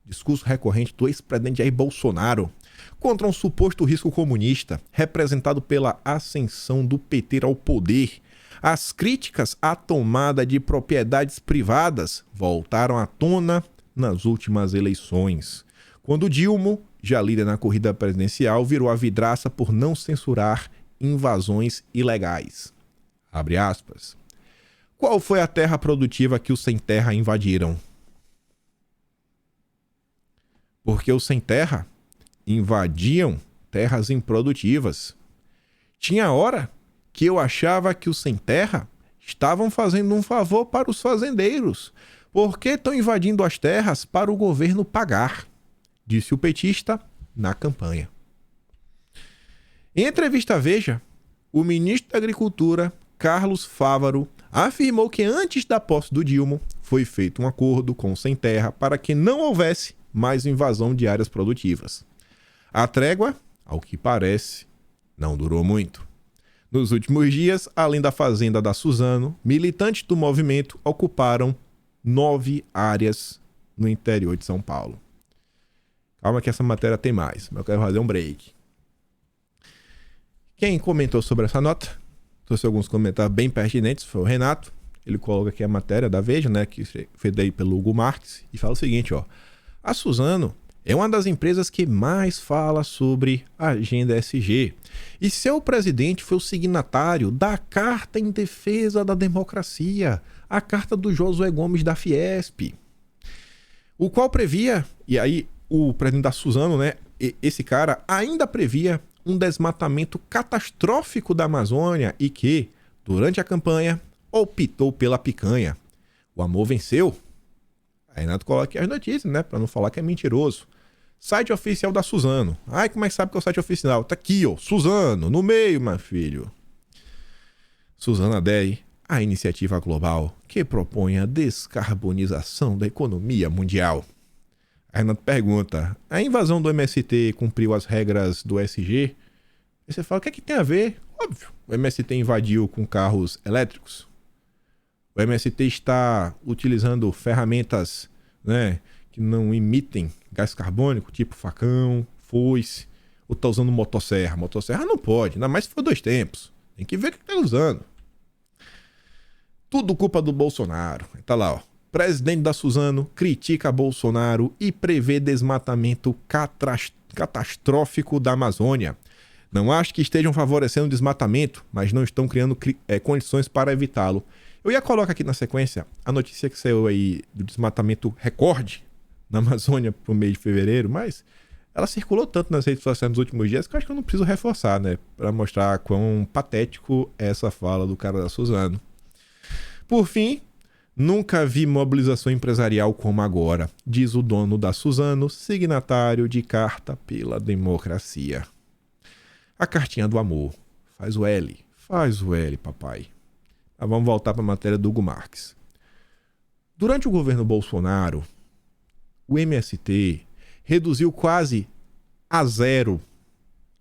Discurso recorrente do ex-presidente Jair Bolsonaro contra um suposto risco comunista, representado pela ascensão do PT ao poder. As críticas à tomada de propriedades privadas voltaram à tona nas últimas eleições, quando Dilma, já líder na corrida presidencial, virou a vidraça por não censurar invasões ilegais. Abre aspas. Qual foi a terra produtiva que os sem terra invadiram? Porque os sem terra invadiam terras improdutivas. Tinha hora que eu achava que os sem terra estavam fazendo um favor para os fazendeiros. Por que estão invadindo as terras para o governo pagar? Disse o petista na campanha. Em entrevista à Veja, o ministro da Agricultura, Carlos Fávaro, afirmou que antes da posse do Dilma foi feito um acordo com o Sem Terra para que não houvesse mais invasão de áreas produtivas. A trégua, ao que parece, não durou muito. Nos últimos dias, além da fazenda da Suzano, militantes do movimento ocuparam 9 áreas no interior de São Paulo. Calma que essa matéria tem mais, mas eu quero fazer um break. Quem comentou sobre essa nota, trouxe alguns comentários bem pertinentes, foi o Renato. Ele coloca aqui a matéria da Veja, né, que foi daí pelo Hugo Marques, e fala o seguinte, ó. A Suzano é uma das empresas que mais fala sobre a agenda ESG. E seu presidente foi o signatário da Carta em Defesa da Democracia, a carta do Josué Gomes da Fiesp, o qual previa, e aí o presidente da Suzano, né, esse cara ainda previa um desmatamento catastrófico da Amazônia e que, durante a campanha, optou pela picanha. O amor venceu. Aí Renato coloca aqui as notícias, né, para não falar que é mentiroso. Site oficial da Suzano. Ai, como é que sabe que é o site oficial? Tá aqui, ó, Suzano, no meio, meu filho. Suzano adere à iniciativa global que propõe a descarbonização da economia mundial. A Renato pergunta, a invasão do MST cumpriu as regras do ESG? Aí você fala, o que é que tem a ver? Óbvio, o MST invadiu com carros elétricos. O MST está utilizando ferramentas, né, que não emitem gás carbônico, tipo facão, foice, ou está usando motosserra. Motosserra não pode, ainda mais se for 2 tempos. Tem que ver o que está usando. Tudo culpa do Bolsonaro. Tá lá, ó. Presidente da Suzano critica Bolsonaro e prevê desmatamento catastrófico da Amazônia. Não acho que estejam favorecendo o desmatamento, mas não estão criando condições para evitá-lo. Eu ia colocar aqui na sequência a notícia que saiu aí do desmatamento recorde na Amazônia pro mês de fevereiro, mas ela circulou tanto nas redes sociais nos últimos dias que eu acho que eu não preciso reforçar, né? Para mostrar quão patético é essa fala do cara da Suzano. Por fim, nunca vi mobilização empresarial como agora, diz o dono da Suzano, signatário de Carta pela Democracia. A cartinha do amor. Faz o L, papai. Mas vamos voltar para a matéria do Hugo Marques. Durante o governo Bolsonaro, o MST reduziu quase a 0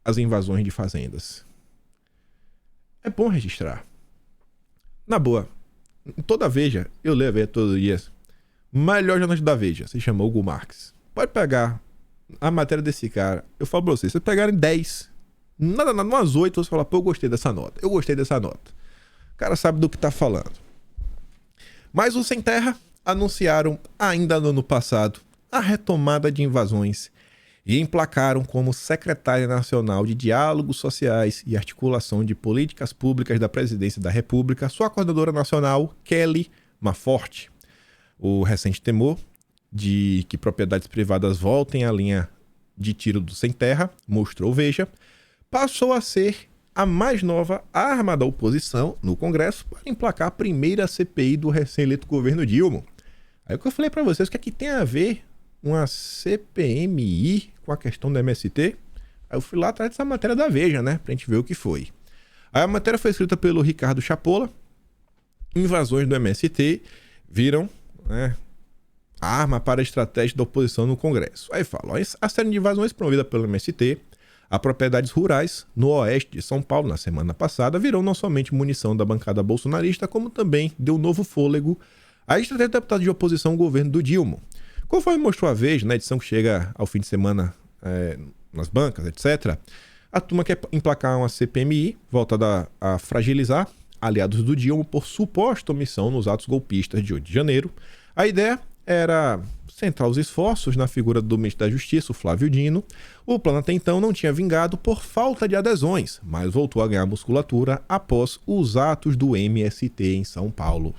as invasões de fazendas. É bom registrar. Na boa, toda a Veja, eu leio a Veja todos os dias. Melhor jornalista da Veja, se chama Hugo Marques. Pode pegar a matéria desse cara. Eu falo pra vocês, se pegarem 10, nada, umas 8, você fala, pô, eu gostei dessa nota. cara sabe do que tá falando. Mas os Sem Terra anunciaram ainda no ano passado a retomada de invasões e emplacaram como secretária nacional de Diálogos Sociais e Articulação de Políticas Públicas da Presidência da República sua coordenadora nacional, Kelly Maforte. O recente temor de que propriedades privadas voltem à linha de tiro do Sem Terra, mostrou Veja, passou a ser a mais nova arma da oposição no Congresso para emplacar a primeira CPI do recém-eleito governo Dilma. Aí o que eu falei para vocês, o que é que tem a ver uma CPMI com a questão do MST? Aí eu fui lá atrás dessa matéria da Veja, né, pra gente ver o que foi. Aí a matéria foi escrita pelo Ricardo Chapola. Invasões do MST viram, né, a arma para a estratégia da oposição no Congresso. Aí fala, a série de invasões promovida pelo MST a propriedades rurais no oeste de São Paulo na semana passada virou não somente munição da bancada bolsonarista, como também deu novo fôlego à estratégia do deputado de oposição ao governo do Dilma. Conforme mostrou a Veja, na edição que chega ao fim de semana nas bancas, etc., a turma quer emplacar uma CPMI voltada a fragilizar aliados do Dilma por suposta omissão nos atos golpistas de 8 de janeiro. A ideia era centrar os esforços na figura do ministro da Justiça, o Flávio Dino. O plano até então não tinha vingado por falta de adesões, mas voltou a ganhar musculatura após os atos do MST em São Paulo.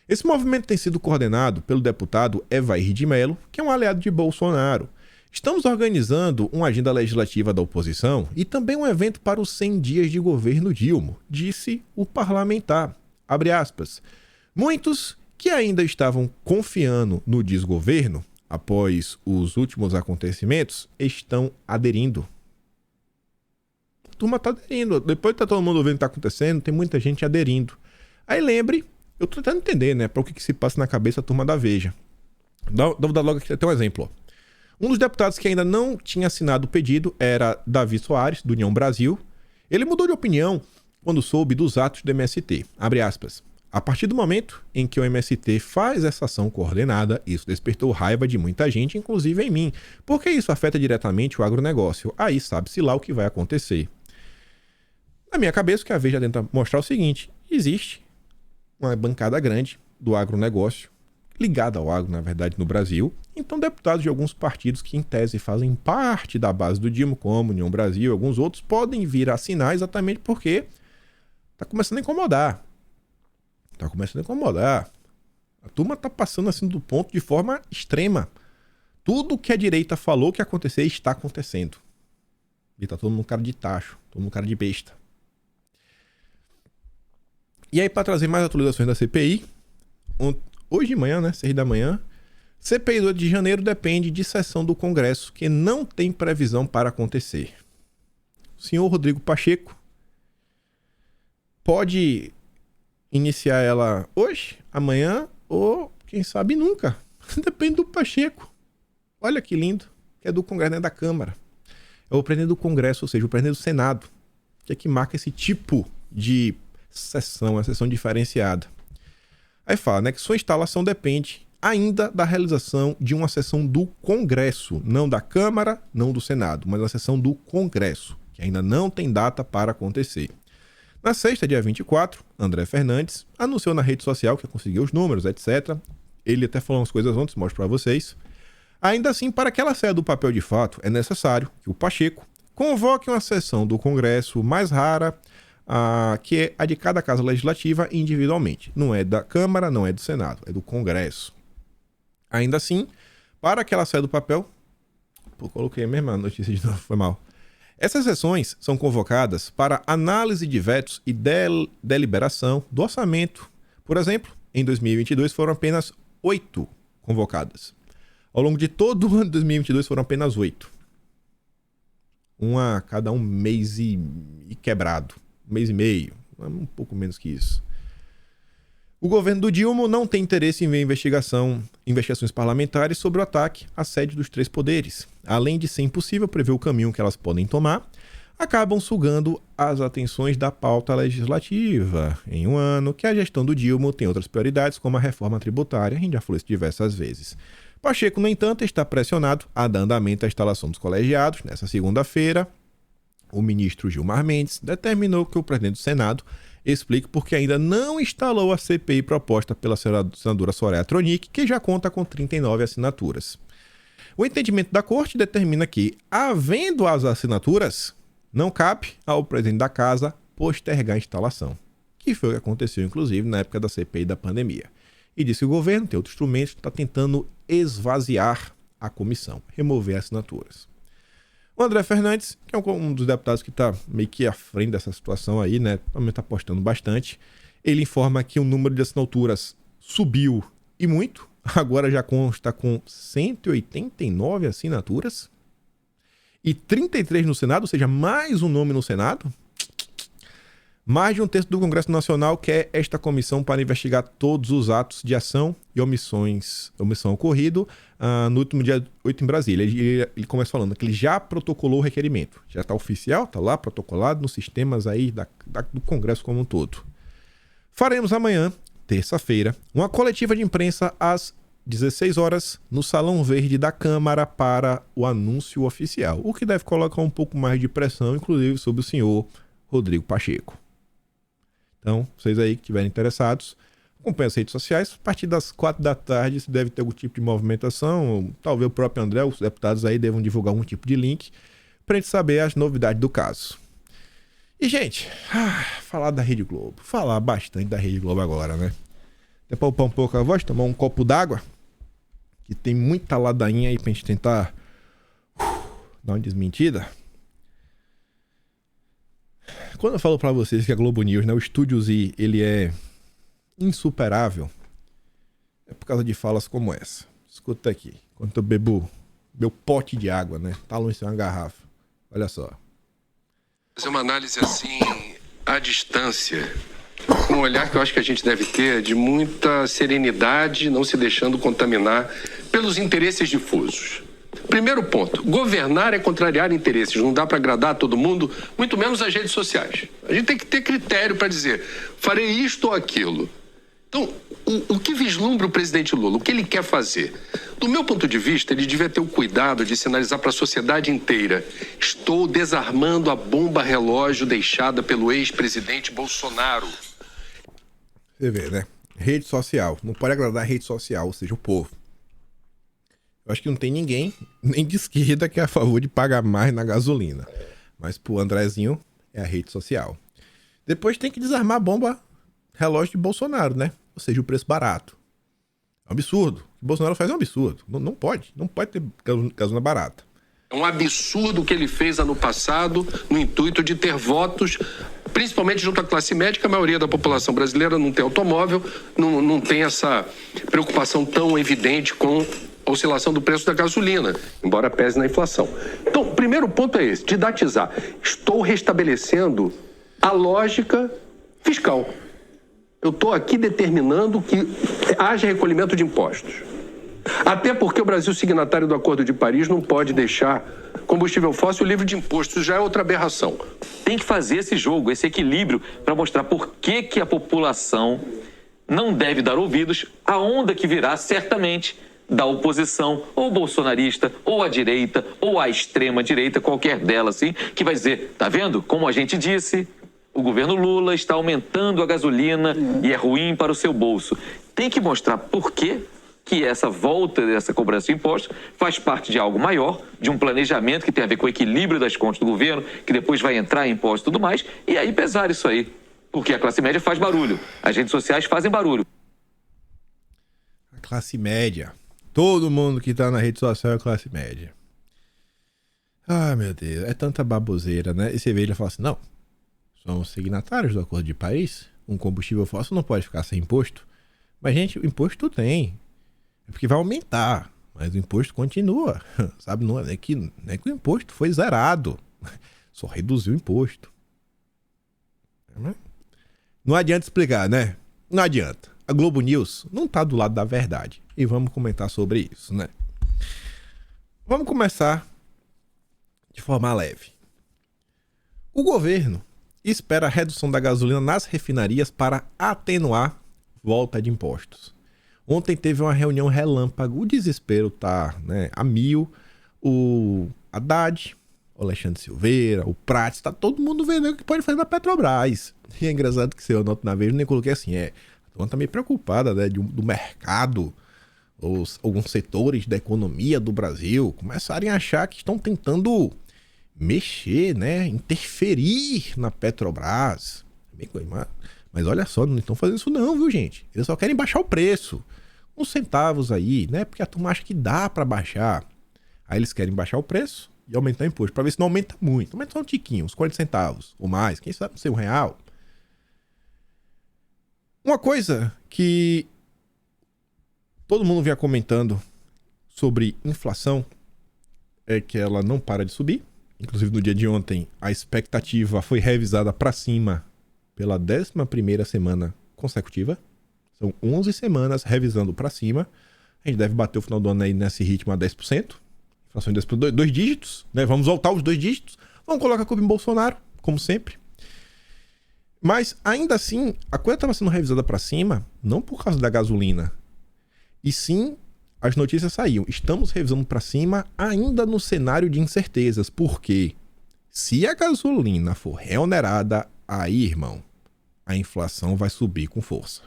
Esse movimento tem sido coordenado pelo deputado Evair de Mello, que é um aliado de Bolsonaro. Estamos organizando uma agenda legislativa da oposição e também um evento para os 100 dias de governo Dilma, disse o parlamentar. Abre aspas. Muitos que ainda estavam confiando no desgoverno após os últimos acontecimentos estão aderindo. A turma está aderindo. Depois tá todo mundo vendo o que está acontecendo, tem muita gente aderindo. Aí lembre, eu estou tentando entender, né, para o que se passa na cabeça da turma da Veja. Vou dar logo aqui até um exemplo. Ó. Um dos deputados que ainda não tinha assinado o pedido era Davi Soares, do União Brasil. Ele mudou de opinião quando soube dos atos do MST. Abre aspas. A partir do momento em que o MST faz essa ação coordenada, isso despertou raiva de muita gente, inclusive em mim, porque isso afeta diretamente o agronegócio. Aí sabe-se lá o que vai acontecer. Na minha cabeça, o que a Veja tenta mostrar é o seguinte: existe uma bancada grande do agronegócio, ligada ao agro, na verdade, no Brasil. Então, deputados de alguns partidos que, em tese, fazem parte da base do Dilma, como União Brasil e alguns outros, podem vir a assinar exatamente porque está começando a incomodar. Tá começando a incomodar. A turma tá passando assim do ponto de forma extrema. Tudo que a direita falou que ia acontecer está acontecendo. E tá todo mundo cara de tacho, todo mundo cara de besta. E aí, para trazer mais atualizações da CPI, hoje de manhã, né, 6 da manhã, CPI do 8 de janeiro depende de sessão do Congresso que não tem previsão para acontecer. O senhor Rodrigo Pacheco pode iniciar ela hoje, amanhã ou, quem sabe, nunca. Depende do Pacheco. Olha que lindo. Que é do Congresso, não é da Câmara. É o presidente do Congresso, ou seja, o presidente do Senado, que é que marca esse tipo de sessão, uma sessão diferenciada. Aí fala, né, que sua instalação depende ainda da realização de uma sessão do Congresso, não da Câmara, não do Senado, mas uma sessão do Congresso, que ainda não tem data para acontecer. Na sexta, dia 24, André Fernandes anunciou na rede social que conseguiu os números, etc. Ele até falou umas coisas ontem, mostro para vocês. Ainda assim, para que ela saia do papel de fato, é necessário que o Pacheco convoque uma sessão do Congresso mais rara, que é a de cada casa legislativa individualmente. Não é da Câmara, não é do Senado, é do Congresso. Ainda assim, para que ela saia do papel... Pô, coloquei a mesma notícia de novo, foi mal. Essas sessões são convocadas para análise de vetos e deliberação do orçamento. Por exemplo, em 2022 foram apenas 8 convocadas. Ao longo de todo o ano de 2022 foram apenas 8. Uma a cada um mês e quebrado. Um mês e meio. Um pouco menos que isso. O governo do Dilma não tem interesse em ver investigações parlamentares sobre o ataque à sede dos 3 poderes. Além de ser impossível prever o caminho que elas podem tomar, acabam sugando as atenções da pauta legislativa. Em um ano que a gestão do Dilma tem outras prioridades, como a reforma tributária, a gente já falou isso diversas vezes. Pacheco, no entanto, está pressionado a dar andamento à instalação dos colegiados. Nessa segunda-feira, o ministro Gilmar Mendes determinou que o presidente do Senado explica porque ainda não instalou a CPI proposta pela senadora Soraya Tronic, que já conta com 39 assinaturas. O entendimento da Corte determina que, havendo as assinaturas, não cabe ao presidente da Casa postergar a instalação, que foi o que aconteceu, inclusive, na época da CPI da pandemia. E diz que o governo tem outro instrumento, está tentando esvaziar a comissão, remover assinaturas. O André Fernandes, que é um dos deputados que está meio que à frente dessa situação aí, né? Também está apostando bastante. Ele informa que o número de assinaturas subiu e muito. Agora já consta com 189 assinaturas. E 33 no Senado, ou seja, mais um nome no Senado. Mais de um terço do Congresso Nacional quer esta comissão para investigar todos os atos de ação e omissão ocorrido no último dia 8 em Brasília. Ele começa falando que ele já protocolou o requerimento. Já está oficial, está lá protocolado nos sistemas aí do Congresso como um todo. Faremos amanhã, terça-feira, uma coletiva de imprensa às 16 horas no Salão Verde da Câmara para o anúncio oficial, o que deve colocar um pouco mais de pressão, inclusive, sobre o senhor Rodrigo Pacheco. Então, vocês aí que estiverem interessados, acompanhem as redes sociais. A partir das 4 da tarde, se deve ter algum tipo de movimentação. Talvez o próprio André, os deputados aí devam divulgar algum tipo de link para a gente saber as novidades do caso. E, gente, falar da Rede Globo. Falar bastante da Rede Globo agora, né? Até poupar um pouco a voz, tomar um copo d'água, que tem muita ladainha aí pra gente tentar dar uma desmentida. Quando eu falo pra vocês que a Globo News, né, o Estúdio Z, ele é insuperável, é por causa de falas como essa. Escuta aqui, enquanto eu bebo meu pote de água, né, tá longe de ser uma garrafa. Olha só. Fazer uma análise assim, à distância, um olhar que eu acho que a gente deve ter de muita serenidade, não se deixando contaminar pelos interesses difusos. Primeiro ponto, governar é contrariar interesses, não dá para agradar a todo mundo, muito menos as redes sociais. A gente tem que ter critério para dizer, farei isto ou aquilo. Então, o que vislumbra o presidente Lula, o que ele quer fazer? Do meu ponto de vista, ele devia ter o cuidado de sinalizar para a sociedade inteira, estou desarmando a bomba relógio deixada pelo ex-presidente Bolsonaro. Você vê, né? Rede social, não pode agradar a rede social, ou seja, o povo. Eu acho que não tem ninguém, nem de esquerda, que é a favor de pagar mais na gasolina. Mas pro Andrezinho é a rede social. Depois tem que desarmar a bomba relógio de Bolsonaro, né? Ou seja, o preço barato. É um absurdo. O que o Bolsonaro faz é um absurdo. Não pode ter gasolina barata. É um absurdo o que ele fez ano passado no intuito de ter votos, principalmente junto à classe médica. A maioria da população brasileira não tem automóvel, não tem essa preocupação tão evidente com a oscilação do preço da gasolina, embora pese na inflação. Então, o primeiro ponto é esse, didatizar. Estou restabelecendo a lógica fiscal. Eu estou aqui determinando que haja recolhimento de impostos. Até porque o Brasil, signatário do Acordo de Paris, não pode deixar combustível fóssil livre de impostos. Já é outra aberração. Tem que fazer esse jogo, esse equilíbrio, para mostrar por que a população não deve dar ouvidos à onda que virá, certamente, da oposição, ou bolsonarista, ou à direita, ou à extrema-direita, qualquer delas, assim, que vai dizer, tá vendo? Como a gente disse, o governo Lula está aumentando a gasolina e é ruim para o seu bolso. Tem que mostrar por que essa volta dessa cobrança de impostos faz parte de algo maior, de um planejamento que tem a ver com o equilíbrio das contas do governo, que depois vai entrar em impostos e tudo mais, e aí pesar isso aí. Porque a classe média faz barulho, as redes sociais fazem barulho. A classe média. Todo mundo que tá na rede social é classe média. Ai, meu Deus, é tanta baboseira, né? E você vê ele fala assim, não, somos signatários do Acordo de Paris, um combustível fóssil não pode ficar sem imposto. Mas, gente, o imposto tem. É porque vai aumentar, mas o imposto continua, sabe? Não é que o imposto foi zerado, só reduziu o imposto. Não adianta explicar, né? Não adianta. A Globo News não tá do lado da verdade. E vamos comentar sobre isso, né? Vamos começar de forma leve. O governo espera a redução da gasolina nas refinarias para atenuar volta de impostos. Ontem teve uma reunião relâmpago, o desespero tá, né, a mil. O Haddad, o Alexandre Silveira, o Prats, tá todo mundo vendo o que pode fazer na Petrobras. E é engraçado que eu noto na vez, eu nem coloquei assim, a turma tá meio preocupada, né, do mercado, alguns setores da economia do Brasil começarem a achar que estão tentando mexer, né, interferir na Petrobras. Mas olha só, não estão fazendo isso não, viu, gente? Eles só querem baixar o preço. Uns centavos aí, né, porque a turma acha que dá pra baixar. Aí eles querem baixar o preço e aumentar o imposto, pra ver se não aumenta muito. Aumenta só um tiquinho, uns 40 centavos ou mais, quem sabe não sei, R$1. Uma coisa que todo mundo vinha comentando sobre inflação é que ela não para de subir. Inclusive no dia de ontem a expectativa foi revisada para cima pela 11ª semana consecutiva. São 11 semanas revisando para cima. A gente deve bater o final do ano aí nesse ritmo a 10%. Inflação em 10%, dois dígitos, né? Vamos voltar aos 2 dígitos. Vamos colocar a culpa em Bolsonaro, como sempre. Mas ainda assim, a coisa estava sendo revisada para cima, não por causa da gasolina, e sim as notícias saíam. Estamos revisando para cima ainda no cenário de incertezas, porque se a gasolina for reonerada, aí, irmão, a inflação vai subir com força.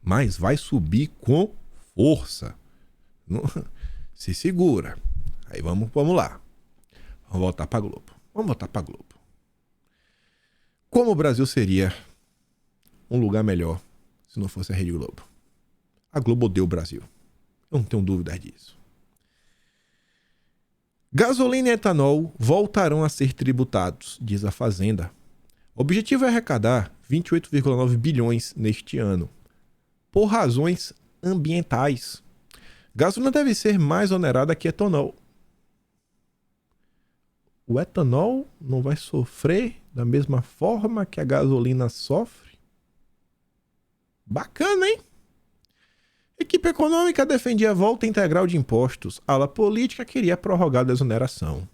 Mas vai subir com força. Se segura. Aí vamos lá. Vamos voltar para Globo. Como o Brasil seria um lugar melhor se não fosse a Rede Globo? A Globo odeia o Brasil. Eu não tenho dúvidas disso. Gasolina e etanol voltarão a ser tributados, diz a Fazenda. O objetivo é arrecadar 28,9 bilhões neste ano, por razões ambientais. Gasolina deve ser mais onerada que etanol. O etanol não vai sofrer da mesma forma que a gasolina sofre? Bacana, hein? Equipe econômica defendia a volta integral de impostos. Ala política queria prorrogar a desoneração.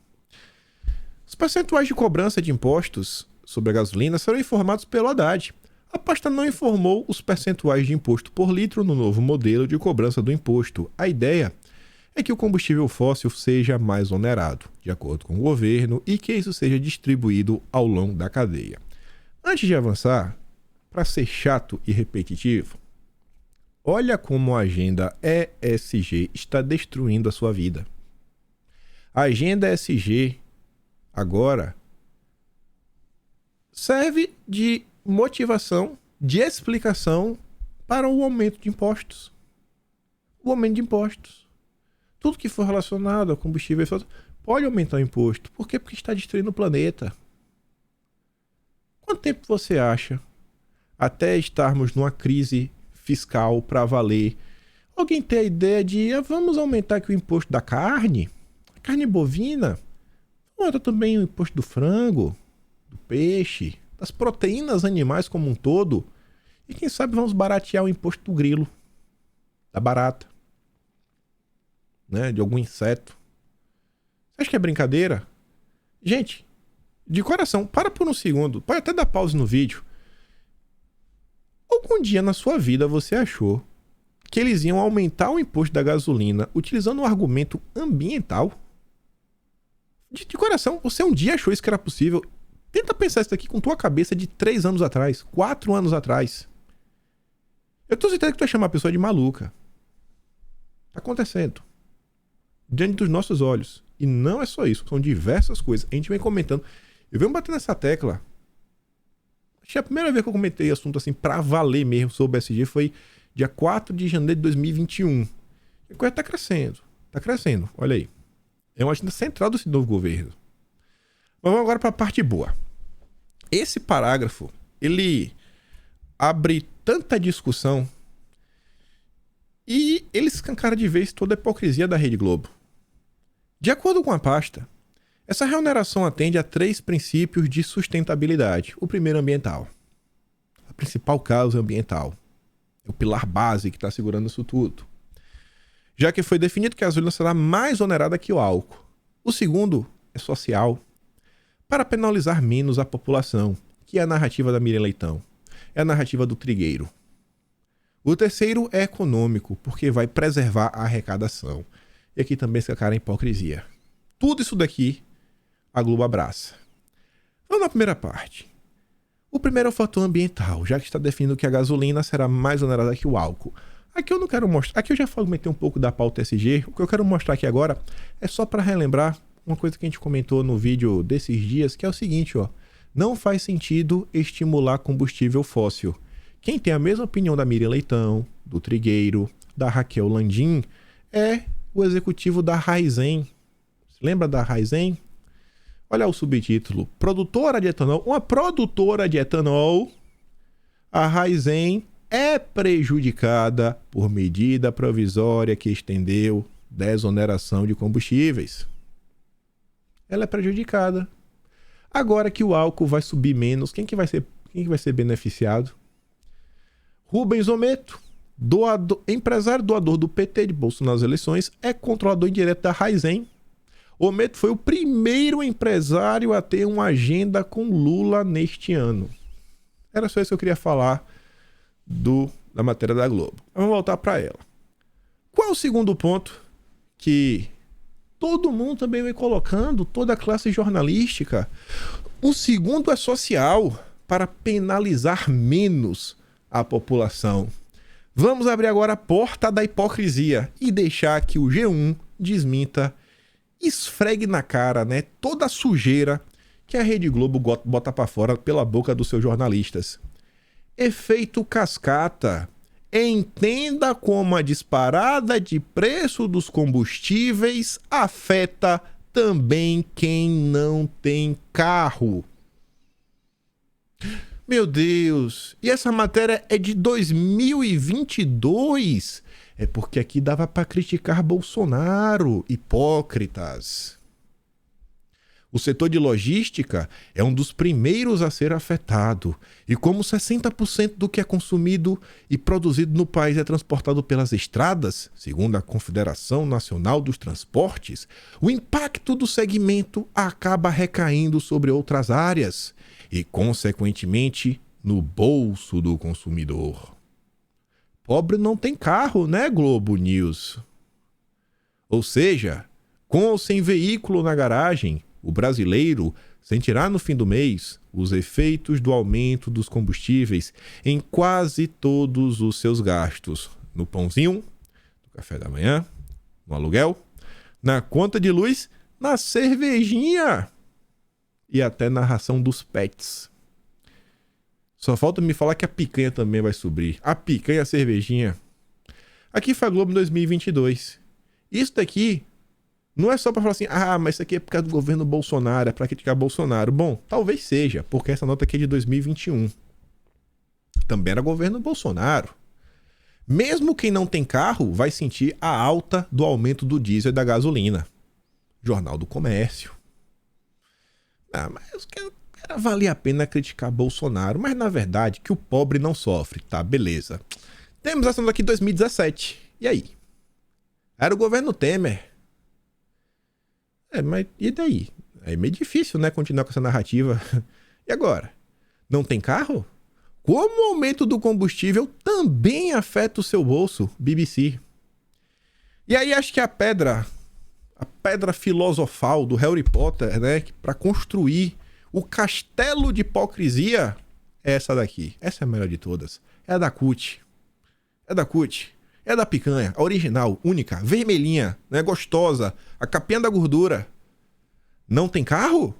Os percentuais de cobrança de impostos sobre a gasolina serão informados pelo Haddad. A pasta não informou os percentuais de imposto por litro no novo modelo de cobrança do imposto. A ideia é que o combustível fóssil seja mais onerado, de acordo com o governo, e que isso seja distribuído ao longo da cadeia. Antes de avançar, para ser chato e repetitivo, olha como a agenda ESG está destruindo a sua vida. A agenda ESG agora serve de motivação, de explicação para o aumento de impostos. O aumento de impostos. Tudo que for relacionado a combustível pode aumentar o imposto. Por quê? Porque está destruindo o planeta. Quanto tempo você acha até estarmos numa crise fiscal para valer? Alguém tem a ideia de vamos aumentar aqui o imposto da carne? A carne bovina? Aumenta também o imposto do frango, do peixe, das proteínas animais como um todo. E quem sabe vamos baratear o imposto do grilo, da barata, né, de algum inseto. Você acha que é brincadeira? Gente, de coração, para por um segundo. Pode até dar pause no vídeo. Algum dia na sua vida você achou que eles iam aumentar o imposto da gasolina utilizando um argumento ambiental? De coração, você um dia achou isso que era possível? Tenta pensar isso aqui com tua cabeça de 3 anos atrás, 4 anos atrás. Eu tô certeza que tu vai chamar a pessoa de maluca. Tá acontecendo. Diante dos nossos olhos. E não é só isso, são diversas coisas. A gente vem comentando. Eu venho batendo nessa tecla. Acho que a primeira vez que eu comentei assunto assim pra valer mesmo sobre o SG foi dia 4 de janeiro de 2021. E a coisa tá crescendo. Tá crescendo, olha aí. É uma agenda central desse novo governo. Mas vamos agora para a parte boa. Esse parágrafo, ele abre tanta discussão e ele escancara de vez toda a hipocrisia da Rede Globo. De acordo com a pasta, essa reoneração atende a 3 princípios de sustentabilidade. O primeiro, ambiental. A principal causa ambiental. É o pilar base que está segurando isso tudo. Já que foi definido que a gasolina será mais onerada que o álcool. O segundo é social, para penalizar menos a população, que é a narrativa da Miriam Leitão. É a narrativa do trigueiro. O terceiro é econômico, porque vai preservar a arrecadação. E aqui também escancara a hipocrisia. Tudo isso daqui a Globo abraça. Vamos na primeira parte. O primeiro é o fator ambiental, já que está definindo que a gasolina será mais onerosa que o álcool. Aqui eu não quero mostrar, aqui eu já comentei um pouco da pauta SG, o que eu quero mostrar aqui agora é só para relembrar uma coisa que a gente comentou no vídeo desses dias, que é o seguinte, ó, não faz sentido estimular combustível fóssil. Quem tem a mesma opinião da Miriam Leitão, do Trigueiro, da Raquel Landim, é o executivo da Raizen. Lembra da Raizen? Olha o subtítulo, produtora de etanol, uma produtora de etanol, a Raizen é prejudicada por medida provisória que estendeu desoneração de combustíveis. Ela é prejudicada. Agora que o álcool vai subir menos, quem que vai ser beneficiado? Rubens Ometo, empresário doador do PT de Bolsonaro nas eleições, é controlador indireto da Raizen. Ometo foi o primeiro empresário a ter uma agenda com Lula neste ano. Era só isso que eu queria falar da matéria da Globo. Vamos voltar para ela. Qual é o segundo ponto que todo mundo também vem colocando, toda a classe jornalística? O segundo é social, para penalizar menos a população. Vamos abrir agora a porta da hipocrisia e deixar que o G1 desminta, esfregue na cara, né, toda a sujeira que a Rede Globo bota para fora pela boca dos seus jornalistas. Efeito cascata. Entenda como a disparada de preço dos combustíveis afeta também quem não tem carro. Meu Deus, e essa matéria é de 2022? É porque aqui dava para criticar Bolsonaro, hipócritas. O setor de logística é um dos primeiros a ser afetado. E como 60% do que é consumido e produzido no país é transportado pelas estradas, segundo a Confederação Nacional dos Transportes, o impacto do segmento acaba recaindo sobre outras áreas e, consequentemente, no bolso do consumidor. Pobre não tem carro, né, Globo News? Ou seja, com ou sem veículo na garagem, o brasileiro sentirá no fim do mês os efeitos do aumento dos combustíveis em quase todos os seus gastos. No pãozinho, no café da manhã, no aluguel, na conta de luz, na cervejinha e até na ração dos pets. Só falta me falar que a picanha também vai subir. A picanha e a cervejinha. Aqui foi a Globo 2022. Isso daqui não é só para falar assim, mas isso aqui é por causa do governo Bolsonaro, é para criticar Bolsonaro. Bom, talvez seja, porque essa nota aqui é de 2021. Também era governo Bolsonaro. Mesmo quem não tem carro vai sentir a alta do aumento do diesel e da gasolina. Jornal do Comércio. Mas valia a pena criticar Bolsonaro, mas na verdade que o pobre não sofre, tá? Beleza. Temos essa nota aqui de 2017. E aí? Era o governo Temer. Mas e daí? É meio difícil, né, continuar com essa narrativa. E agora? Não tem carro? Como o aumento do combustível também afeta o seu bolso? BBC. E aí acho que a pedra filosofal do Harry Potter, né, para construir o castelo de hipocrisia é essa daqui. Essa é a melhor de todas. É a da CUT. É da CUT. É da picanha, a original, única, vermelhinha, né, gostosa, a capinha da gordura. Não tem carro?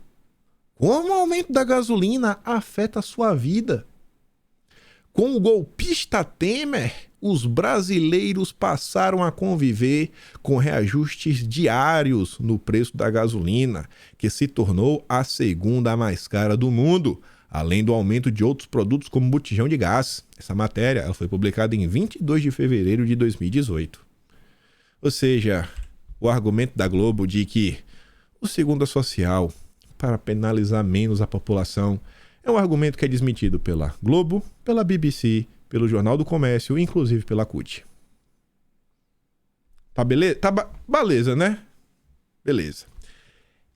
Como o aumento da gasolina afeta a sua vida? Com o golpista Temer, os brasileiros passaram a conviver com reajustes diários no preço da gasolina, que se tornou a segunda mais cara do mundo, além do aumento de outros produtos como botijão de gás. Essa matéria ela foi publicada em 22 de fevereiro de 2018. Ou seja, o argumento da Globo de que o segundo é social para penalizar menos a população é um argumento que é desmentido pela Globo, pela BBC, pelo Jornal do Comércio, inclusive pela CUT. Tá beleza? Beleza, né? Beleza.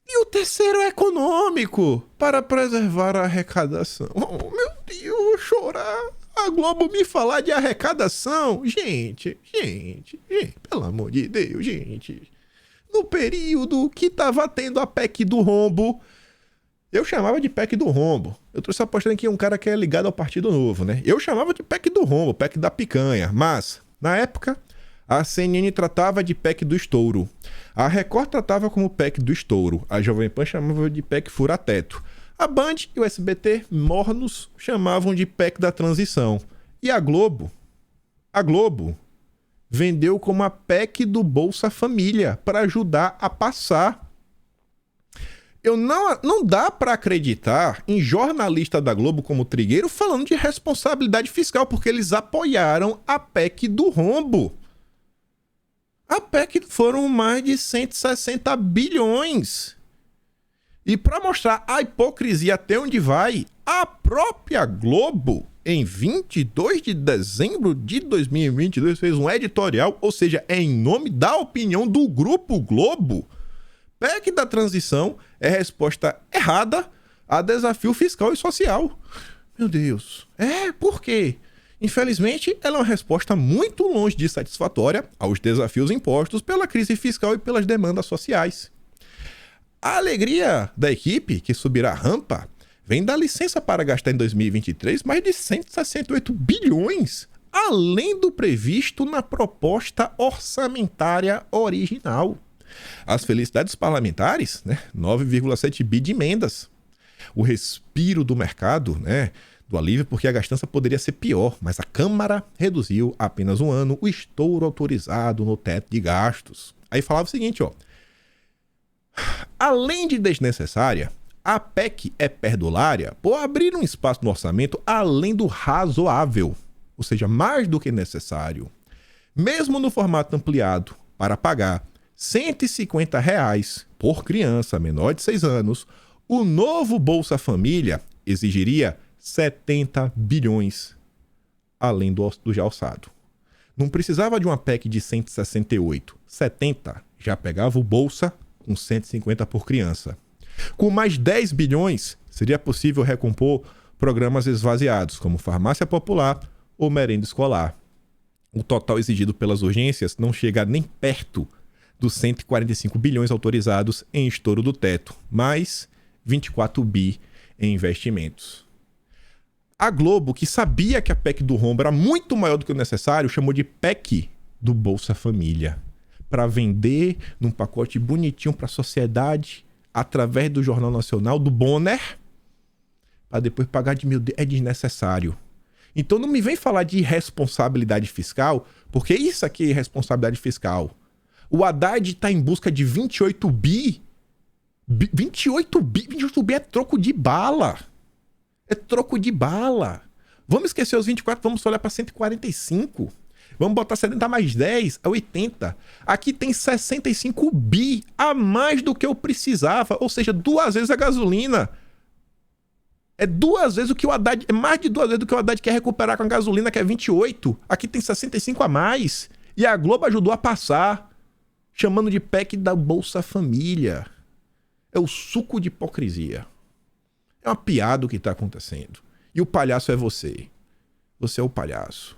E o terceiro é econômico, para preservar a arrecadação. Oh, meu Deus, vou chorar. A Globo me falar de arrecadação. Gente, pelo amor de Deus, gente. No período que tava tendo a PEC do rombo, Eu chamava de PEC do rombo. Eu trouxe apostando aqui um cara que é ligado ao Partido Novo, né? Eu chamava de PEC do rombo, PEC da picanha. Mas, na época, a CNN tratava de PEC do estouro. A Record tratava como PEC do estouro. A Jovem Pan chamava de PEC fura-teto. A Band e o SBT, mornos, chamavam de PEC da transição. E a Globo vendeu como a PEC do Bolsa Família para ajudar a passar. Não dá para acreditar em jornalista da Globo como Trigueiro falando de responsabilidade fiscal, porque eles apoiaram a PEC do rombo. A PEC foram mais de 160 bilhões. E para mostrar a hipocrisia até onde vai, a própria Globo, em 22 de dezembro de 2022, fez um editorial, ou seja, é em nome da opinião do Grupo Globo. PEC da transição é resposta errada a desafio fiscal e social. Meu Deus. Por quê? Infelizmente, ela é uma resposta muito longe de satisfatória aos desafios impostos pela crise fiscal e pelas demandas sociais. A alegria da equipe, que subirá a rampa, vem da licença para gastar em 2023 mais de 168 bilhões, além do previsto na proposta orçamentária original. As felicidades parlamentares, né? 9,7 bi de emendas. O respiro do mercado, né? Do alívio, porque a gastança poderia ser pior, mas a Câmara reduziu há apenas um ano o estouro autorizado no teto de gastos. Aí falava o seguinte, ó. Além de desnecessária, a PEC é perdulária por abrir um espaço no orçamento além do razoável, ou seja, mais do que necessário. Mesmo no formato ampliado para pagar R$ 150 por criança menor de 6 anos, o novo Bolsa Família exigiria 70 bilhões, além do já alçado. Não precisava de uma PEC de 168, 70 já pegava o Bolsa com 150 por criança. Com mais 10 bilhões, seria possível recompor programas esvaziados, como farmácia popular ou merenda escolar. O total exigido pelas urgências não chega nem perto dos 145 bilhões autorizados em estouro do teto, mais 24 bi em investimentos. A Globo, que sabia que a PEC do rombo era muito maior do que o necessário, chamou de PEC do Bolsa Família, para vender num pacote bonitinho para a sociedade, através do Jornal Nacional, do Bonner, para depois pagar de é desnecessário. Então não me vem falar de responsabilidade fiscal, porque isso aqui é responsabilidade fiscal. O Haddad está em busca de 28 bi. 28 bi é troco de bala. É troco de bala. Vamos esquecer os 24, vamos olhar para 145. Vamos botar 70 mais 10, é 80. Aqui tem 65 bi a mais do que eu precisava. Ou seja, 2 vezes a gasolina. É 2 vezes o que o Haddad... É mais de 2 vezes do que o Haddad quer recuperar com a gasolina, que é 28. Aqui tem 65 a mais. E a Globo ajudou a passar, chamando de PEC da Bolsa Família. É o suco de hipocrisia. É uma piada o que está acontecendo. E o palhaço é você. Você é o palhaço.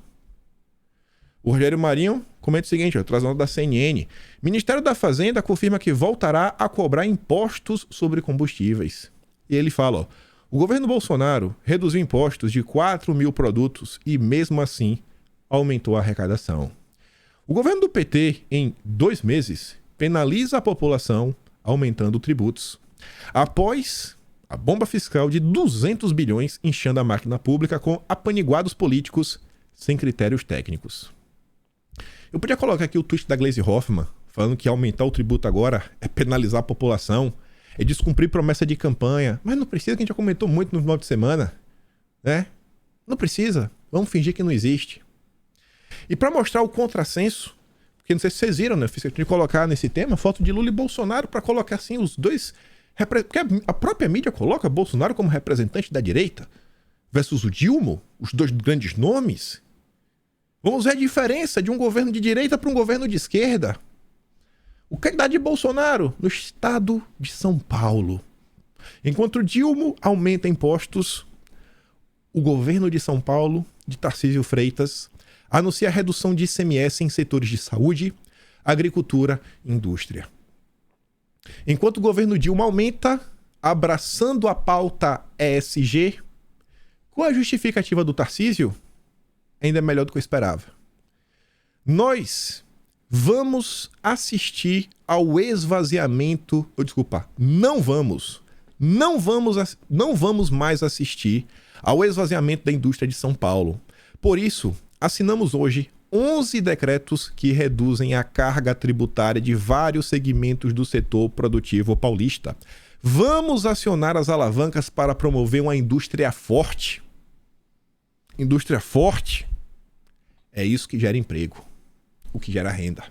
O Rogério Marinho comenta o seguinte, trazendo da CNN. Ministério da Fazenda confirma que voltará a cobrar impostos sobre combustíveis. E ele fala, ó, o governo Bolsonaro reduziu impostos de 4 mil produtos e, mesmo assim, aumentou a arrecadação. O governo do PT, em 2 meses, penaliza a população aumentando tributos. Após a bomba fiscal de 200 bilhões inchando a máquina pública com apaniguados políticos sem critérios técnicos. Eu podia colocar aqui o tweet da Gleisi Hoffmann, falando que aumentar o tributo agora é penalizar a população, é descumprir promessa de campanha. Mas não precisa, que a gente já comentou muito no final de semana, né? Não precisa. Vamos fingir que não existe. E para mostrar o contrassenso, porque não sei se vocês viram, né? Eu fiz questão de colocar nesse tema foto de Lula e Bolsonaro para colocar assim os dois... Porque a própria mídia coloca Bolsonaro como representante da direita versus o Dilma, os 2 grandes nomes. Vamos ver a diferença de um governo de direita para um governo de esquerda. O candidato de Bolsonaro no estado de São Paulo. Enquanto o Dilma aumenta impostos, o governo de São Paulo, de Tarcísio Freitas, anuncia a redução de ICMS em setores de saúde, agricultura e indústria. Enquanto o governo Dilma aumenta abraçando a pauta ESG, com a justificativa do Tarcísio, ainda é melhor do que eu esperava. Nós vamos assistir ao esvaziamento... não vamos mais assistir ao esvaziamento da indústria de São Paulo. Por isso, assinamos hoje 11 decretos que reduzem a carga tributária de vários segmentos do setor produtivo paulista. Vamos acionar as alavancas para promover uma indústria forte. Indústria forte é isso que gera emprego, o que gera renda.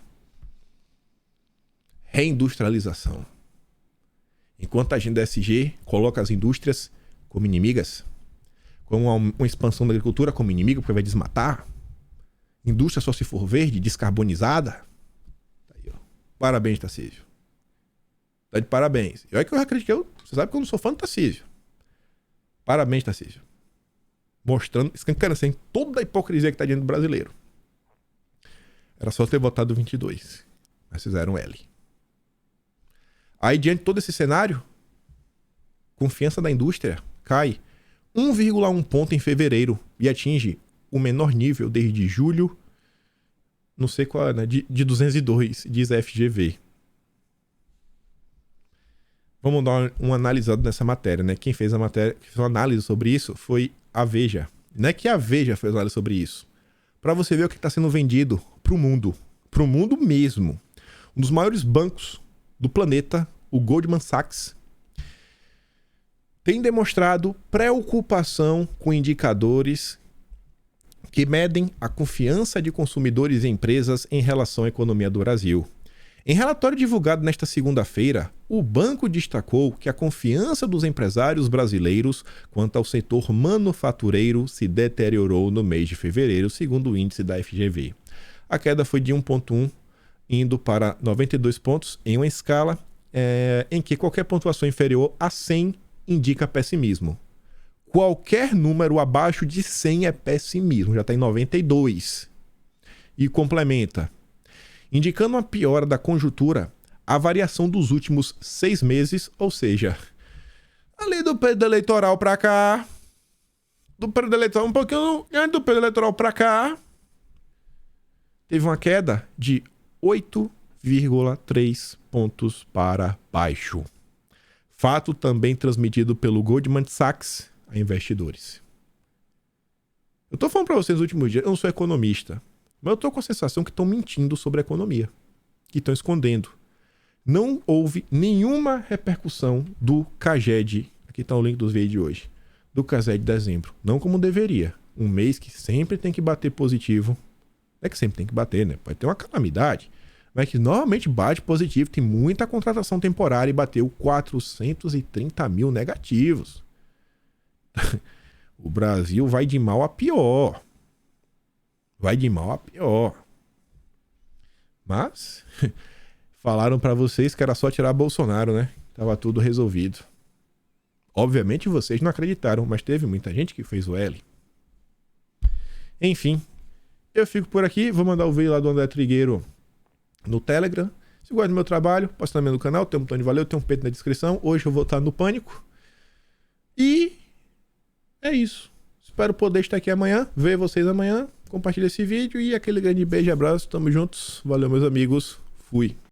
Reindustrialização. Enquanto a agenda ESG coloca as indústrias como inimigas, como uma expansão da agricultura como inimigo, porque vai desmatar, indústria só se for verde, descarbonizada. Tá aí, ó. Parabéns, Tarcísio. Tá de parabéns. E olha que eu acredito você sabe que eu não sou fã do Tarcísio. Parabéns, Tarcísio. Mostrando, escancarando assim, toda a hipocrisia que tá diante do brasileiro. Era só ter votado 22. Mas fizeram L. Aí, diante de todo esse cenário, confiança da indústria cai 1,1 ponto em fevereiro e atinge o menor nível desde julho, não sei qual, né? De 202, diz a FGV. Vamos dar uma analisada nessa matéria, né? Quem fez a matéria, fez uma análise sobre isso foi a Veja. Não é que a Veja fez uma análise sobre isso. Para você ver o que está sendo vendido para o mundo mesmo. Um dos maiores bancos do planeta, o Goldman Sachs, tem demonstrado preocupação com indicadores que medem a confiança de consumidores e empresas em relação à economia do Brasil. Em relatório divulgado nesta segunda-feira, o banco destacou que a confiança dos empresários brasileiros quanto ao setor manufatureiro se deteriorou no mês de fevereiro, segundo o índice da FGV. A queda foi de 1,1, indo para 92 pontos, em uma escala em que qualquer pontuação inferior a 100 indica pessimismo. Qualquer número abaixo de 100 é pessimismo, já está em 92. E complementa. Indicando uma piora da conjuntura, a variação dos últimos 6 meses, ou seja, ali do período eleitoral para cá, do período eleitoral, um pouquinho antes do período eleitoral para cá, teve uma queda de 8,3 pontos para baixo. Fato também transmitido pelo Goldman Sachs a investidores. Eu tô falando para vocês nos últimos dias, eu não sou economista, mas eu tô com a sensação que estão mentindo sobre a economia, que estão escondendo. Não houve nenhuma repercussão do CAGED, aqui está o link dos vídeos de hoje, do CAGED de dezembro. Não como deveria. Um mês que sempre tem que bater positivo. Não é que sempre tem que bater, né? Pode ter uma calamidade. Mas que normalmente bate positivo. Tem muita contratação temporária e bateu 430 mil negativos. O Brasil vai de mal a pior. Vai de mal a pior. Mas falaram pra vocês que era só tirar Bolsonaro, né? Tava tudo resolvido. Obviamente vocês não acreditaram, mas teve muita gente que fez o L. Enfim, eu fico por aqui. Vou mandar o vídeo lá do André Trigueiro no Telegram. Se gosta do meu trabalho, posta também no canal. Tem um botão de valeu, tem um peito na descrição. Hoje eu vou estar no Pânico. E é isso. Espero poder estar aqui amanhã, ver vocês amanhã. Compartilha esse vídeo e aquele grande beijo e abraço. Tamo juntos. Valeu, meus amigos. Fui.